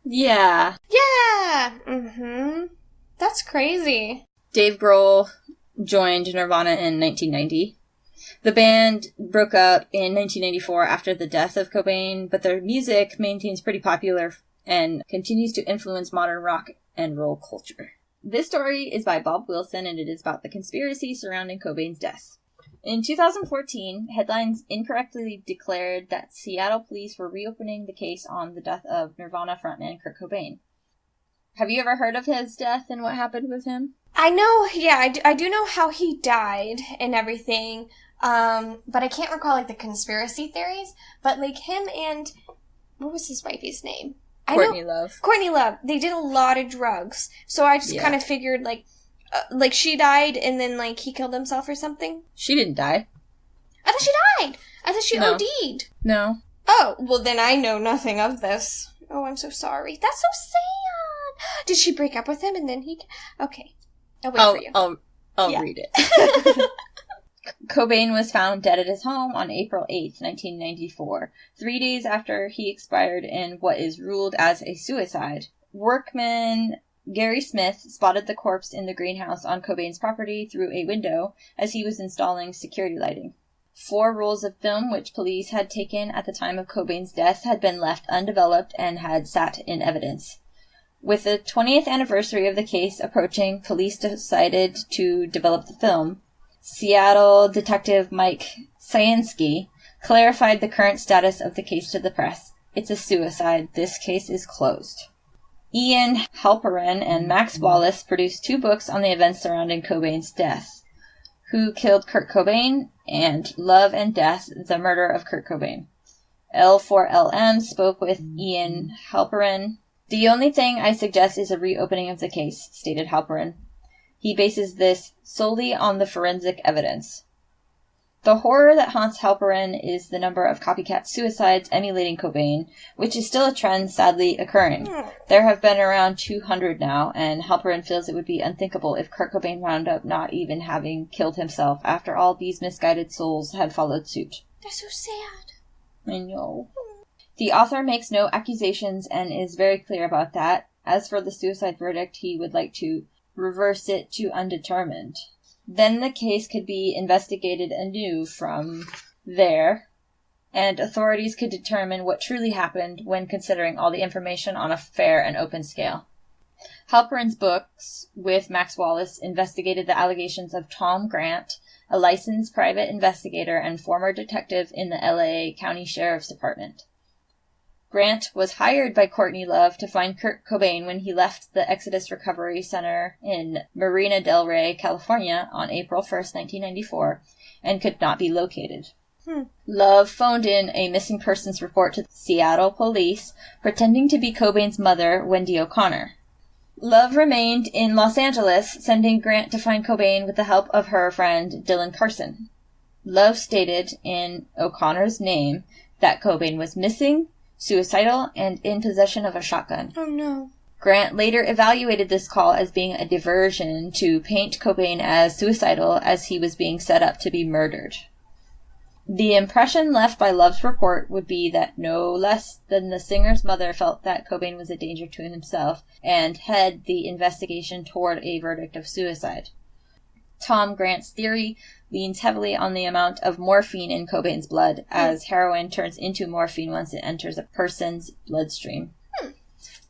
Yeah. Yeah! Mm-hmm. That's crazy. Dave Grohl joined Nirvana in 1990. The band broke up in 1994 after the death of Cobain, but their music maintains pretty popular and continues to influence modern rock and roll culture. This story is by Bob Wilson, and it is about the conspiracy surrounding Cobain's death. In 2014, headlines incorrectly declared that Seattle police were reopening the case on the death of Nirvana frontman Kurt Cobain. Have you ever heard of his death and what happened with him? I know, yeah, I do know how he died and everything, but I can't recall, like, the conspiracy theories, but, like, him and, what was his wifey's name? Courtney Love. Courtney Love. They did a lot of drugs. So I just kind of figured, like she died and then, like, he killed himself or something. She didn't die. I thought she died. I thought she OD'd. No. Oh, well, then I know nothing of this. Oh, I'm so sorry. That's so sad. Did she break up with him and then he... Okay. I'll wait for you. I'll read it. Cobain was found dead at his home on April 8th, 1994, 3 days after he expired in what is ruled as a suicide. Workman Gary Smith spotted the corpse in the greenhouse on Cobain's property through a window as he was installing security lighting. 4 rolls of film which police had taken at the time of Cobain's death had been left undeveloped and had sat in evidence. With the 20th anniversary of the case approaching, police decided to develop the film. Seattle detective Mike Syansky clarified the current status of the case to the press. It's a suicide. This case is closed. Ian Halperin and Max Wallace produced 2 books on the events surrounding Cobain's death. Who Killed Kurt Cobain and Love and Death, The Murder of Kurt Cobain. L4LM spoke with Ian Halperin. The only thing I suggest is a reopening of the case, stated Halperin. He bases this solely on the forensic evidence. The horror that haunts Halperin is the number of copycat suicides emulating Cobain, which is still a trend sadly occurring. There have been around 200 now, and Halperin feels it would be unthinkable if Kurt Cobain wound up not even having killed himself after all these misguided souls had followed suit. That's so sad. I know. The author makes no accusations and is very clear about that. As for the suicide verdict, he would like to reverse it to undetermined. Then the case could be investigated anew from there, and authorities could determine what truly happened when considering all the information on a fair and open scale. Halperin's books, with Max Wallace, investigated the allegations of Tom Grant, a licensed private investigator and former detective in the LA County Sheriff's Department. Grant was hired by Courtney Love to find Kurt Cobain when he left the Exodus Recovery Center in Marina del Rey, California on April 1st, 1994, and could not be located. Love phoned in a missing persons report to the Seattle police, pretending to be Cobain's mother, Wendy O'Connor. Love remained in Los Angeles, sending Grant to find Cobain with the help of her friend Dylan Carson. Love stated in O'Connor's name that Cobain was missing, suicidal, and in possession of a shotgun. Oh no. Grant later evaluated this call as being a diversion to paint Cobain as suicidal as he was being set up to be murdered. The impression left by Love's report would be that no less than the singer's mother felt that Cobain was a danger to himself and head the investigation toward a verdict of suicide. Tom Grant's theory leans heavily on the amount of morphine in Cobain's blood, as heroin turns into morphine once it enters a person's bloodstream.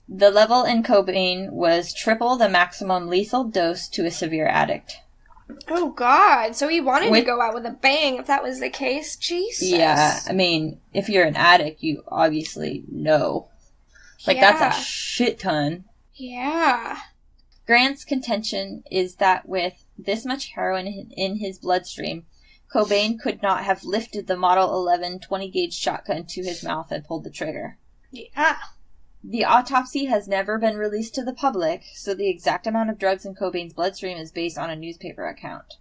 The level in Cobain was triple the maximum lethal dose to a severe addict. Oh, God. So he wanted to go out with a bang if that was the case. Jesus. Yeah, I mean, if you're an addict, you obviously know. Like, that's a shit ton. Yeah. Grant's contention is that with this much heroin in his bloodstream, Cobain could not have lifted the Model 11 20-gauge shotgun to his mouth and pulled the trigger. Yeah. The autopsy has never been released to the public, so the exact amount of drugs in Cobain's bloodstream is based on a newspaper account.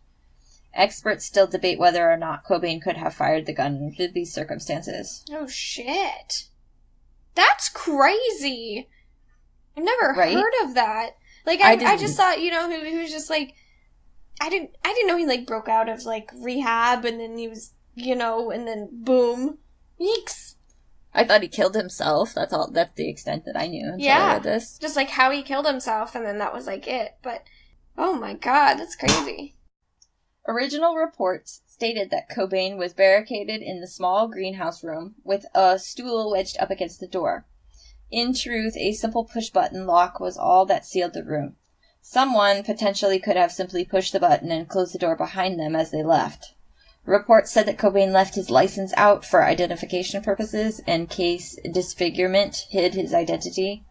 Experts still debate whether or not Cobain could have fired the gun under these circumstances. Oh, shit. That's crazy. I've never heard of that. Like, I just thought, he was just, like, I didn't know he, like, broke out of, like, rehab, and then he was, and then boom. Yeeks. I thought he killed himself. That's the extent that I knew until I read this. Just, like, how he killed himself, and then that was, like, it. But, oh my God, that's crazy. Original reports stated that Cobain was barricaded in the small greenhouse room with a stool wedged up against the door. In truth, a simple push-button lock was all that sealed the room. Someone potentially could have simply pushed the button and closed the door behind them as they left. Reports said that Cobain left his license out for identification purposes in case disfigurement hid his identity.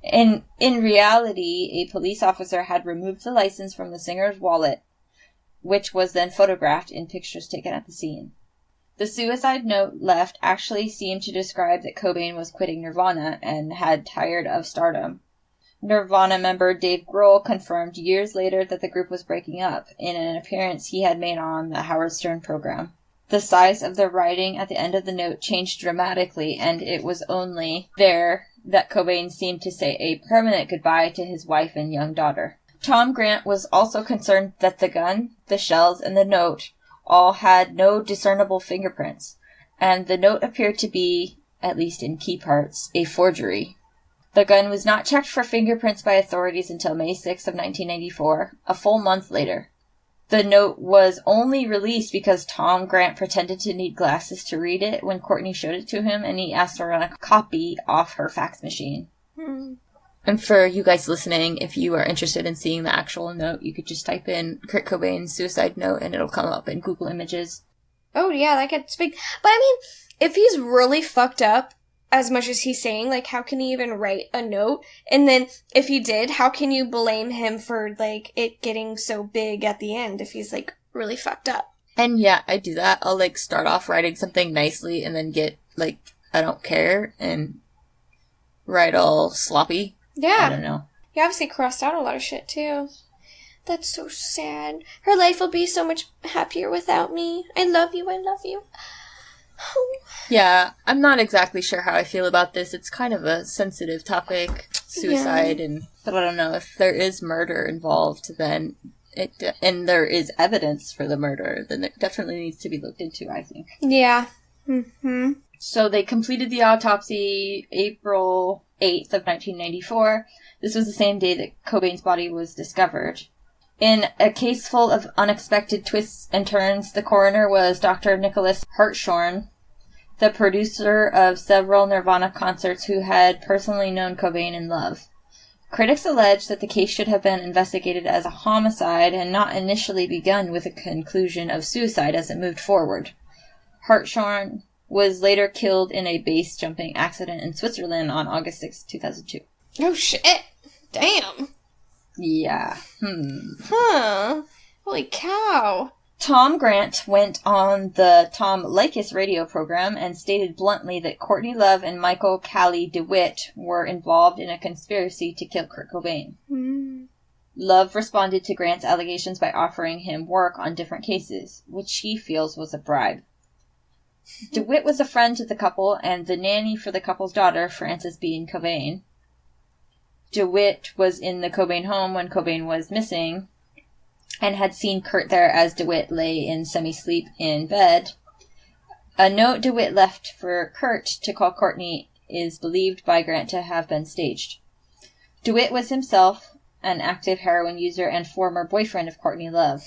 And in reality, a police officer had removed the license from the singer's wallet, which was then photographed in pictures taken at the scene. The suicide note left actually seemed to describe that Cobain was quitting Nirvana and had tired of stardom. Nirvana member Dave Grohl confirmed years later that the group was breaking up in an appearance he had made on the Howard Stern program. The size of the writing at the end of the note changed dramatically, and it was only there that Cobain seemed to say a permanent goodbye to his wife and young daughter. Tom Grant was also concerned that the gun, the shells, and the note all had no discernible fingerprints, and the note appeared to be, at least in key parts, a forgery. The gun was not checked for fingerprints by authorities until May 6 of 1994, a full month later. The note was only released because Tom Grant pretended to need glasses to read it when Courtney showed it to him, and he asked to run a copy off her fax machine. And for you guys listening, if you are interested in seeing the actual note, you could just type in Kurt Cobain's suicide note, and it'll come up in Google Images. Oh, yeah, that gets big. But, I mean, if he's really fucked up, as much as he's saying, like, how can he even write a note? And then, if he did, how can you blame him for, like, it getting so big at the end if he's, like, really fucked up? And yeah, I do that. I'll, like, start off writing something nicely and then get, like, I don't care and write all sloppy. Yeah. I don't know. He obviously crossed out a lot of shit, too. That's so sad. Her life will be so much happier without me. I love you, I love you. Yeah, I'm not exactly sure how I feel about this. It's kind of a sensitive topic, suicide, but I don't know, if there is murder involved, then and there is evidence for the murder, then it definitely needs to be looked into, I think. Yeah. So they completed the autopsy April 8th of 1994. This was the same day that Cobain's body was discovered. In a case full of unexpected twists and turns, the coroner was Dr. Nicholas Hartshorn. the producer of several Nirvana concerts who had personally known Cobain and Love. Critics allege that the case should have been investigated as a homicide and not initially begun with a conclusion of suicide as it moved forward. Hartshorn was later killed in a base jumping accident in Switzerland on August 6, 2002. Oh, shit. Damn. Yeah. Huh. Holy cow. Tom Grant went on the Tom Leykis radio program and stated bluntly that Courtney Love and Michael Callie DeWitt were involved in a conspiracy to kill Kurt Cobain. Love responded to Grant's allegations by offering him work on different cases, which he feels was a bribe. DeWitt was a friend to the couple and the nanny for the couple's daughter, Frances Bean Cobain. DeWitt was in the Cobain home when Cobain was missing, and had seen Kurt there as DeWitt lay in semi-sleep in bed. A note DeWitt left for Kurt to call Courtney is believed by Grant to have been staged. DeWitt was himself an active heroin user and former boyfriend of Courtney Love.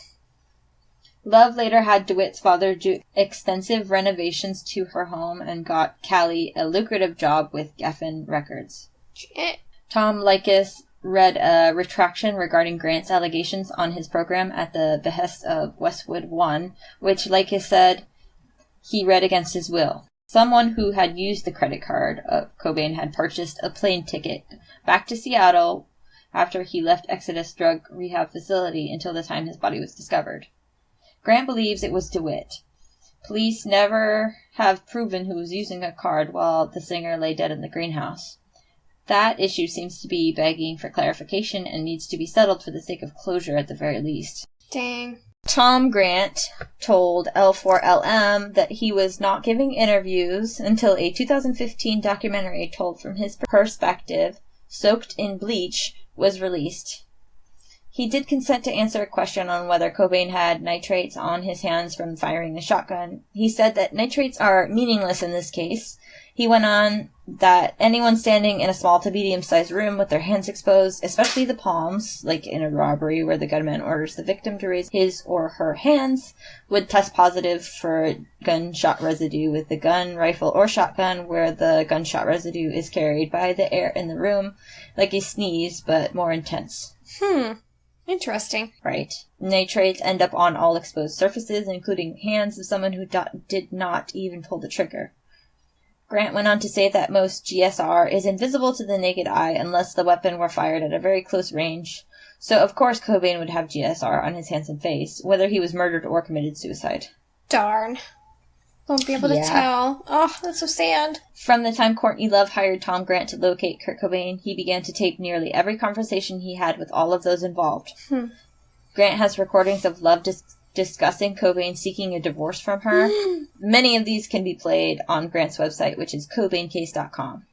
Love later had DeWitt's father do extensive renovations to her home and got Callie a lucrative job with Geffen Records. Tom Leykis read a retraction regarding Grant's allegations on his program at the behest of Westwood One, which Leykis said he read against his will. Someone who had used the credit card of Cobain had purchased a plane ticket back to Seattle after he left Exodus Drug Rehab Facility until the time his body was discovered. Grant believes it was DeWitt. Police never have proven who was using a card while the singer lay dead in the greenhouse. That issue seems to be begging for clarification and needs to be settled for the sake of closure at the very least. Dang. Tom Grant told L4LM that he was not giving interviews until a 2015 documentary told from his perspective, Soaked in Bleach, was released. He did consent to answer a question on whether Cobain had nitrates on his hands from firing the shotgun. He said that nitrates are meaningless in this case. He went on that anyone standing in a small to medium-sized room with their hands exposed, especially the palms, like in a robbery where the gunman orders the victim to raise his or her hands, would test positive for gunshot residue with the gun, rifle, or shotgun where the gunshot residue is carried by the air in the room, like a sneeze, but more intense. Interesting. Right. Nitrates end up on all exposed surfaces, including hands of someone who did not even pull the trigger. Grant went on to say that most GSR is invisible to the naked eye unless the weapon were fired at a very close range. So, of course, Cobain would have GSR on his hands and face, whether he was murdered or committed suicide. Darn. Won't be able to tell. Oh, that's so sad. From the time Courtney Love hired Tom Grant to locate Kurt Cobain, he began to tape nearly every conversation he had with all of those involved. Grant has recordings of Love discussing Cobain seeking a divorce from her. Many of these can be played on Grant's website, which is CobainCase.com.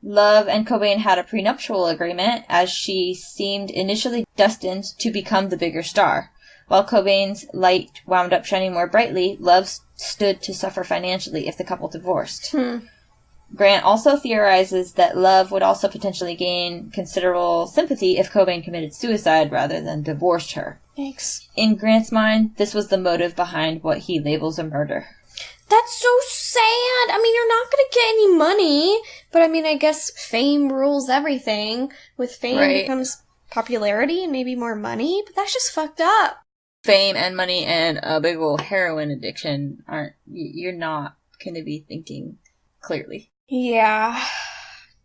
Love and Cobain had a prenuptial agreement, as she seemed initially destined to become the bigger star. While Cobain's light wound up shining more brightly, Love stood to suffer financially if the couple divorced. Grant also theorizes that Love would also potentially gain considerable sympathy if Cobain committed suicide rather than divorced her. Thanks. In Grant's mind, this was the motive behind what he labels a murder. That's so sad. I mean, you're not going to get any money, but I mean, I guess fame rules everything. With fame comes popularity and maybe more money, but that's just fucked up. Fame and money and a big old heroin addiction you're not going to be thinking clearly. Yeah.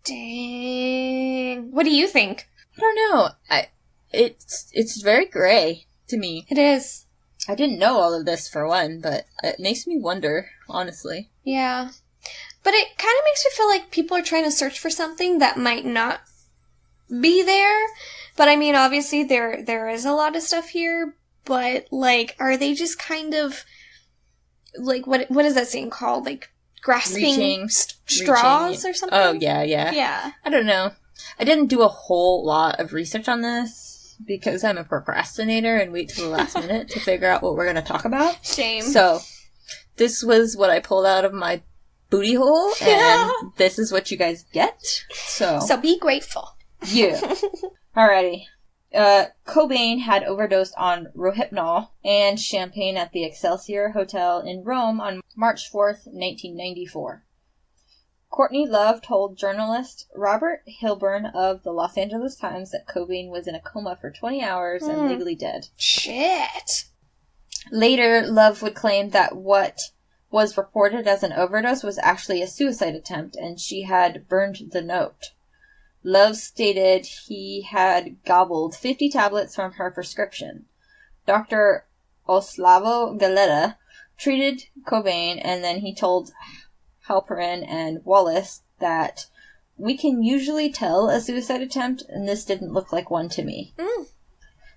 Dang. What do you think? I don't know. It's very gray to me. It is. I didn't know all of this for one, but it makes me wonder, honestly. Yeah. But it kind of makes me feel like people are trying to search for something that might not be there. But I mean, obviously there is a lot of stuff here, but like, are they just kind of like, what is that thing called? Like grasping straws or something? Oh, yeah. Yeah. I don't know. I didn't do a whole lot of research on this because I'm a procrastinator and wait till the last minute to figure out what we're going to talk about. Shame. So, this was what I pulled out of my booty hole, and this is what you guys get. So be grateful. Yeah. Alrighty. Cobain had overdosed on Rohypnol and champagne at the Excelsior Hotel in Rome on March 4th, 1994. Courtney Love told journalist Robert Hilburn of the Los Angeles Times that Cobain was in a coma for 20 hours and legally dead. Shit. Later, Love would claim that what was reported as an overdose was actually a suicide attempt, and she had burned the note. Love stated he had gobbled 50 tablets from her prescription. Dr. Oslavo Galeta treated Cobain, and then he told Halperin and Wallace that we can usually tell a suicide attempt, and this didn't look like one to me.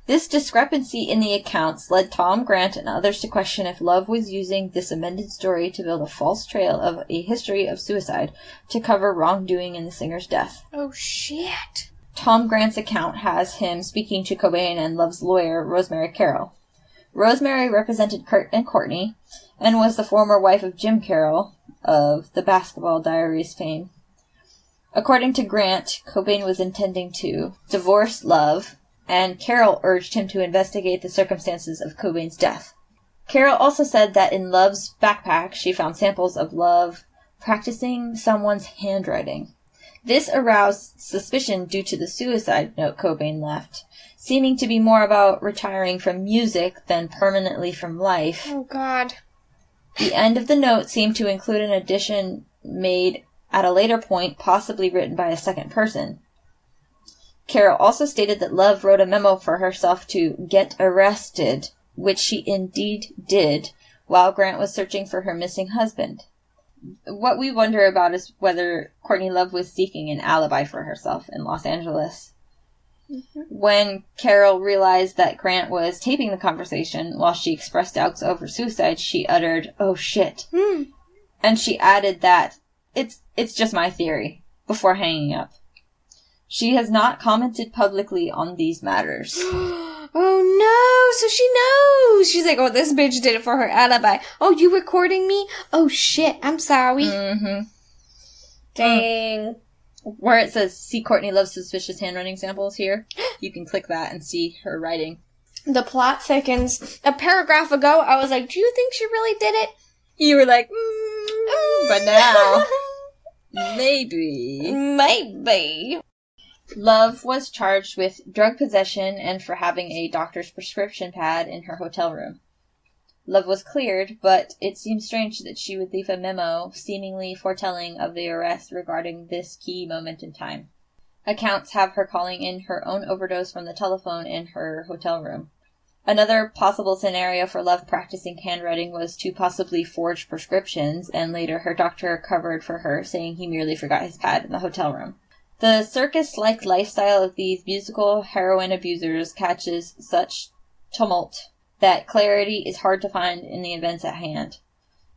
This discrepancy in the accounts led Tom Grant and others to question if Love was using this amended story to build a false trail of a history of suicide to cover wrongdoing in the singer's death. Oh, shit. Tom Grant's account has him speaking to Cobain and Love's lawyer, Rosemary Carroll. Rosemary represented Kurt and Courtney and was the former wife of Jim Carroll of the Basketball Diaries fame. According to Grant, Cobain was intending to divorce Love, and Carroll urged him to investigate the circumstances of Cobain's death. Carroll also said that in Love's backpack she found samples of Love practicing someone's handwriting. This aroused suspicion due to the suicide note Cobain left, seeming to be more about retiring from music than permanently from life. Oh, God. The end of the note seemed to include an addition made at a later point, possibly written by a second person. Carroll also stated that Love wrote a memo for herself to get arrested, which she indeed did, while Grant was searching for her missing husband. What we wonder about is whether Courtney Love was seeking an alibi for herself in Los Angeles. When Carroll realized that Grant was taping the conversation while she expressed doubts over suicide, she uttered, "Oh shit." And she added that, it's just my theory, before hanging up. She has not commented publicly on these matters. Oh no, so she knows. She's like, oh, this bitch did it for her alibi. Oh, you recording me? Oh shit, I'm sorry. Dang. Where it says, see Courtney Love's suspicious handwriting samples here, you can click that and see her writing. The plot thickens. A paragraph ago, I was like, do you think she really did it? You were like, but now, maybe. Maybe. Love was charged with drug possession and for having a doctor's prescription pad in her hotel room. Love was cleared, but it seems strange that she would leave a memo seemingly foretelling of the arrest regarding this key moment in time. Accounts have her calling in her own overdose from the telephone in her hotel room. Another possible scenario for Love practicing handwriting was to possibly forge prescriptions, and later her doctor covered for her, saying he merely forgot his pad in the hotel room. The circus-like lifestyle of these musical heroin abusers catches such tumult that clarity is hard to find in the events at hand.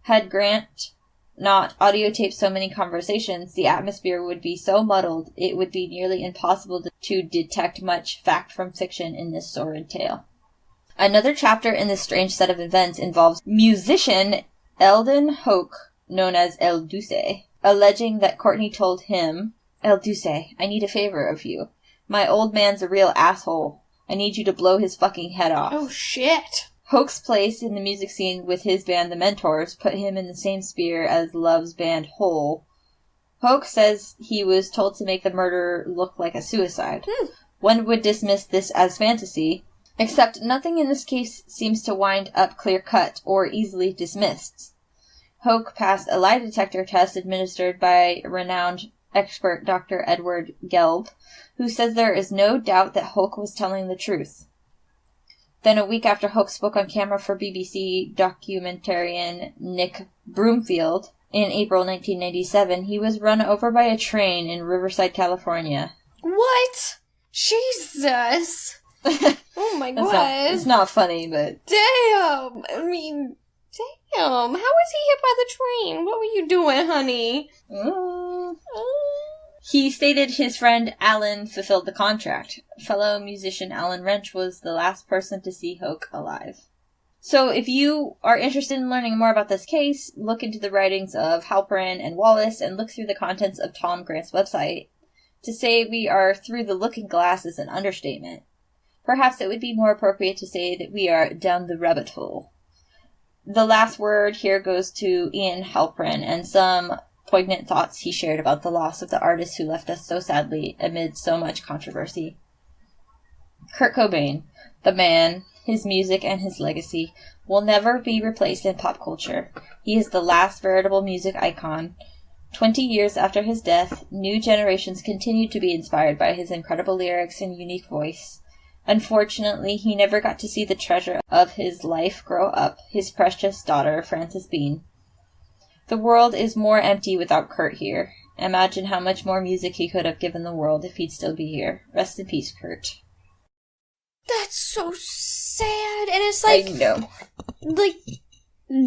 Had Grant not audiotaped so many conversations, the atmosphere would be so muddled it would be nearly impossible to detect much fact from fiction in this sordid tale. Another chapter in this strange set of events involves musician Eldon Hoke, known as El Duce, alleging that Courtney told him, "El Duce, I need a favor of you. My old man's a real asshole. I need you to blow his fucking head off." Oh, shit. Hoke's place in the music scene with his band The Mentors put him in the same sphere as Love's band Hole. Hoke says he was told to make the murder look like a suicide. One would dismiss this as fantasy, except nothing in this case seems to wind up clear-cut or easily dismissed. Hoke passed a lie detector test administered by renowned expert Dr. Edward Gelb, who says there is no doubt that Hoke was telling the truth. Then a week after Hoke spoke on camera for BBC documentarian Nick Broomfield in April 1997, he was run over by a train in Riverside, California. What? Jesus. Oh my god. It's not funny, but... Damn. I mean, damn. How was he hit by the train? What were you doing, honey? He stated his friend Alan fulfilled the contract. Fellow musician Alan Wrench was the last person to see Hoke alive. So if you are interested in learning more about this case, look into the writings of Halperin and Wallace and look through the contents of Tom Grant's website. To say we are through the looking glass is an understatement. Perhaps it would be more appropriate to say that we are down the rabbit hole. The last word here goes to Ian Halprin and some poignant thoughts he shared about the loss of the artist who left us so sadly amid so much controversy. Kurt Cobain, the man, his music, and his legacy will never be replaced in pop culture. He is the last veritable music icon. 20 years after his death, new generations continue to be inspired by his incredible lyrics and unique voice. Unfortunately, he never got to see the treasure of his life grow up, his precious daughter, Frances Bean. The world is more empty without Kurt here. Imagine how much more music he could have given the world if he'd still be here. Rest in peace, Kurt. That's so sad. And it's like, I know. Like,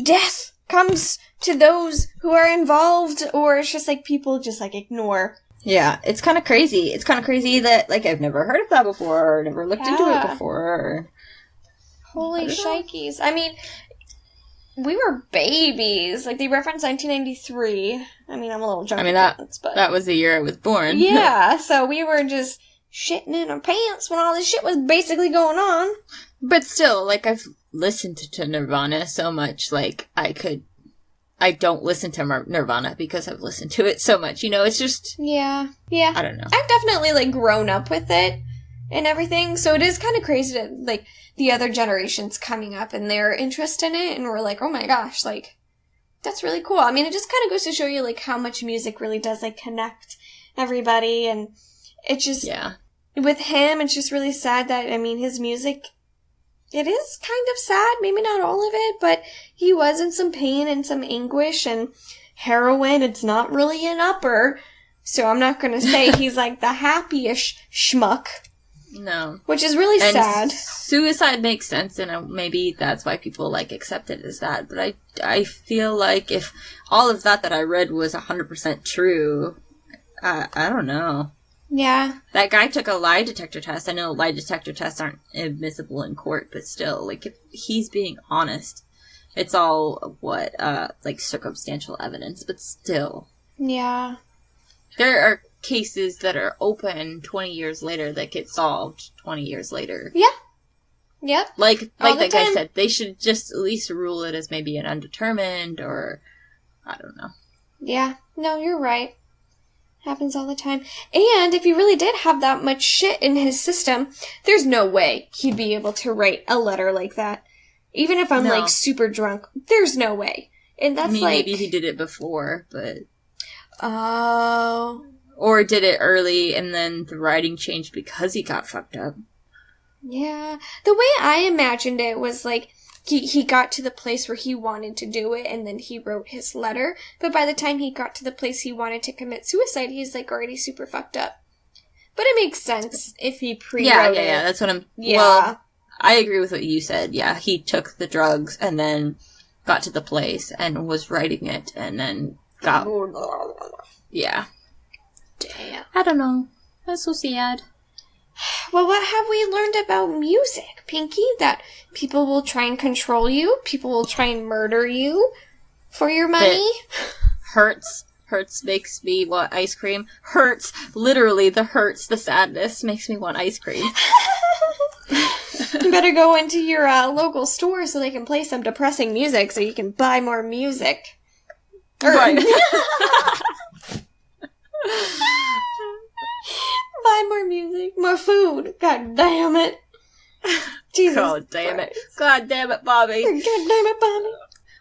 death comes to those who are involved, or it's just like people just like ignore. Yeah, it's kind of crazy. It's kind of crazy that, like, I've never heard of that before, or never looked into it before. Holy shnikes. I mean, we were babies. Like, they referenced 1993. I mean, I'm a little drunk. I mean, that was the year I was born. Yeah, so we were just shitting in our pants when all this shit was basically going on. But still, like, I've listened to Nirvana so much, like, I don't listen to Nirvana because I've listened to it so much. You know, it's just... Yeah. I don't know. I've definitely, like, grown up with it and everything, so it is kind of crazy to, like, the other generations coming up and their interest in it, and we're like, oh my gosh, like, that's really cool. I mean, it just kind of goes to show you, like, how much music really does, like, connect everybody, and it just... Yeah. With him, it's just really sad that, I mean, his music... It is kind of sad, maybe not all of it, but he was in some pain and some anguish, and heroin, it's not really an upper, so I'm not going to say he's like the happiest schmuck. No. Which is really sad. Suicide makes sense, and maybe that's why people, like, accept it as that, but I feel like if all of that I read was 100% true, I don't know. Yeah. That guy took a lie detector test. I know lie detector tests aren't admissible in court, but still, like, if he's being honest, it's all, like, circumstantial evidence, but still. Yeah. There are cases that are open 20 years later that get solved 20 years later. Yeah. Yep. Like that guy said, they should just at least rule it as maybe an undetermined, or, I don't know. Yeah. No, you're right. Happens all the time. And if he really did have that much shit in his system, there's no way he'd be able to write a letter like that. Even if I'm, like, super drunk, there's no way. And that's, maybe he did it before, but... Oh. Or did it early, and then the writing changed because he got fucked up. Yeah. The way I imagined it was, like, he got to the place where he wanted to do it, and then he wrote his letter. But by the time he got to the place he wanted to commit suicide, he's, like, already super fucked up. But it makes sense if he pre-wrote it. Yeah, that's what I'm... Yeah. Well, I agree with what you said. Yeah, he took the drugs and then got to the place and was writing it and then got... Yeah. Damn. I don't know. That's so sad. Well, what have we learned about music, Pinky? That people will try and control you, people will try and murder you for your money? Hurts makes me want ice cream. Hurts, literally, the sadness makes me want ice cream. You better go into your local store so they can play some depressing music so you can buy more music. Right. Buy more music, more food. God damn it. Jesus. God damn it. God damn it, Bobby. God damn it, Bobby.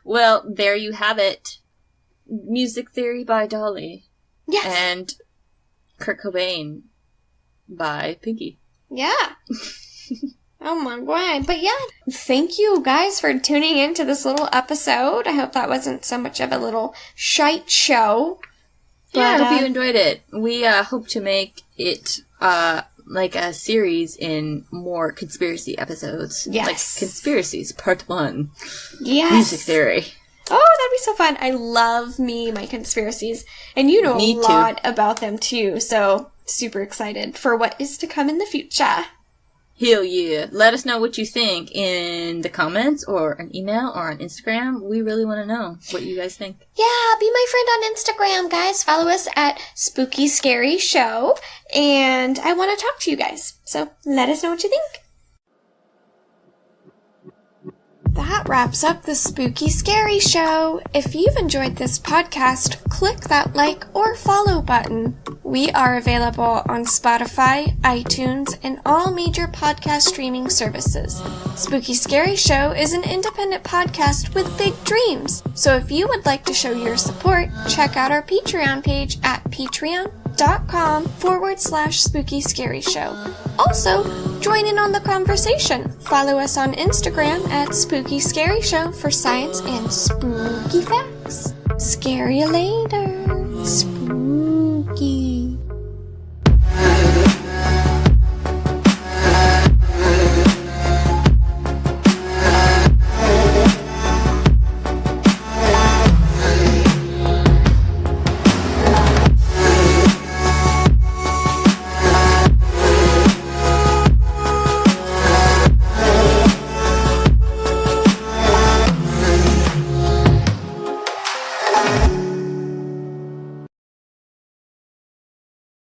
Well, there you have it. Music Theory by Dolly. Yes. And Kurt Cobain by Pinky. Yeah. Oh my god. But yeah, thank you guys for tuning into this little episode. I hope that wasn't so much of a little shite show. Yeah, I hope you enjoyed it. We hope to make it like a series in more conspiracy episodes. Yes. Like Conspiracies Part 1. Yes. Music Theory. Oh, that'd be so fun. I love my conspiracies. And you know a lot about them too, so super excited for what is to come in the future. Hell yeah. Let us know what you think in the comments or an email or on Instagram. We really want to know what you guys think. Yeah, be my friend on Instagram, guys. Follow us at Spooky Scary Show. And I want to talk to you guys. So let us know what you think. That wraps up the Spooky Scary Show. If you've enjoyed this podcast, click that like or follow button. We are available on Spotify, iTunes, and all major podcast streaming services. Spooky Scary Show is an independent podcast with big dreams. So if you would like to show your support, check out our Patreon page at patreon.com/Spooky Scary Show. Also, join in on the conversation. Follow us on Instagram at Spooky Scary Show for science and spooky facts. Scare you later.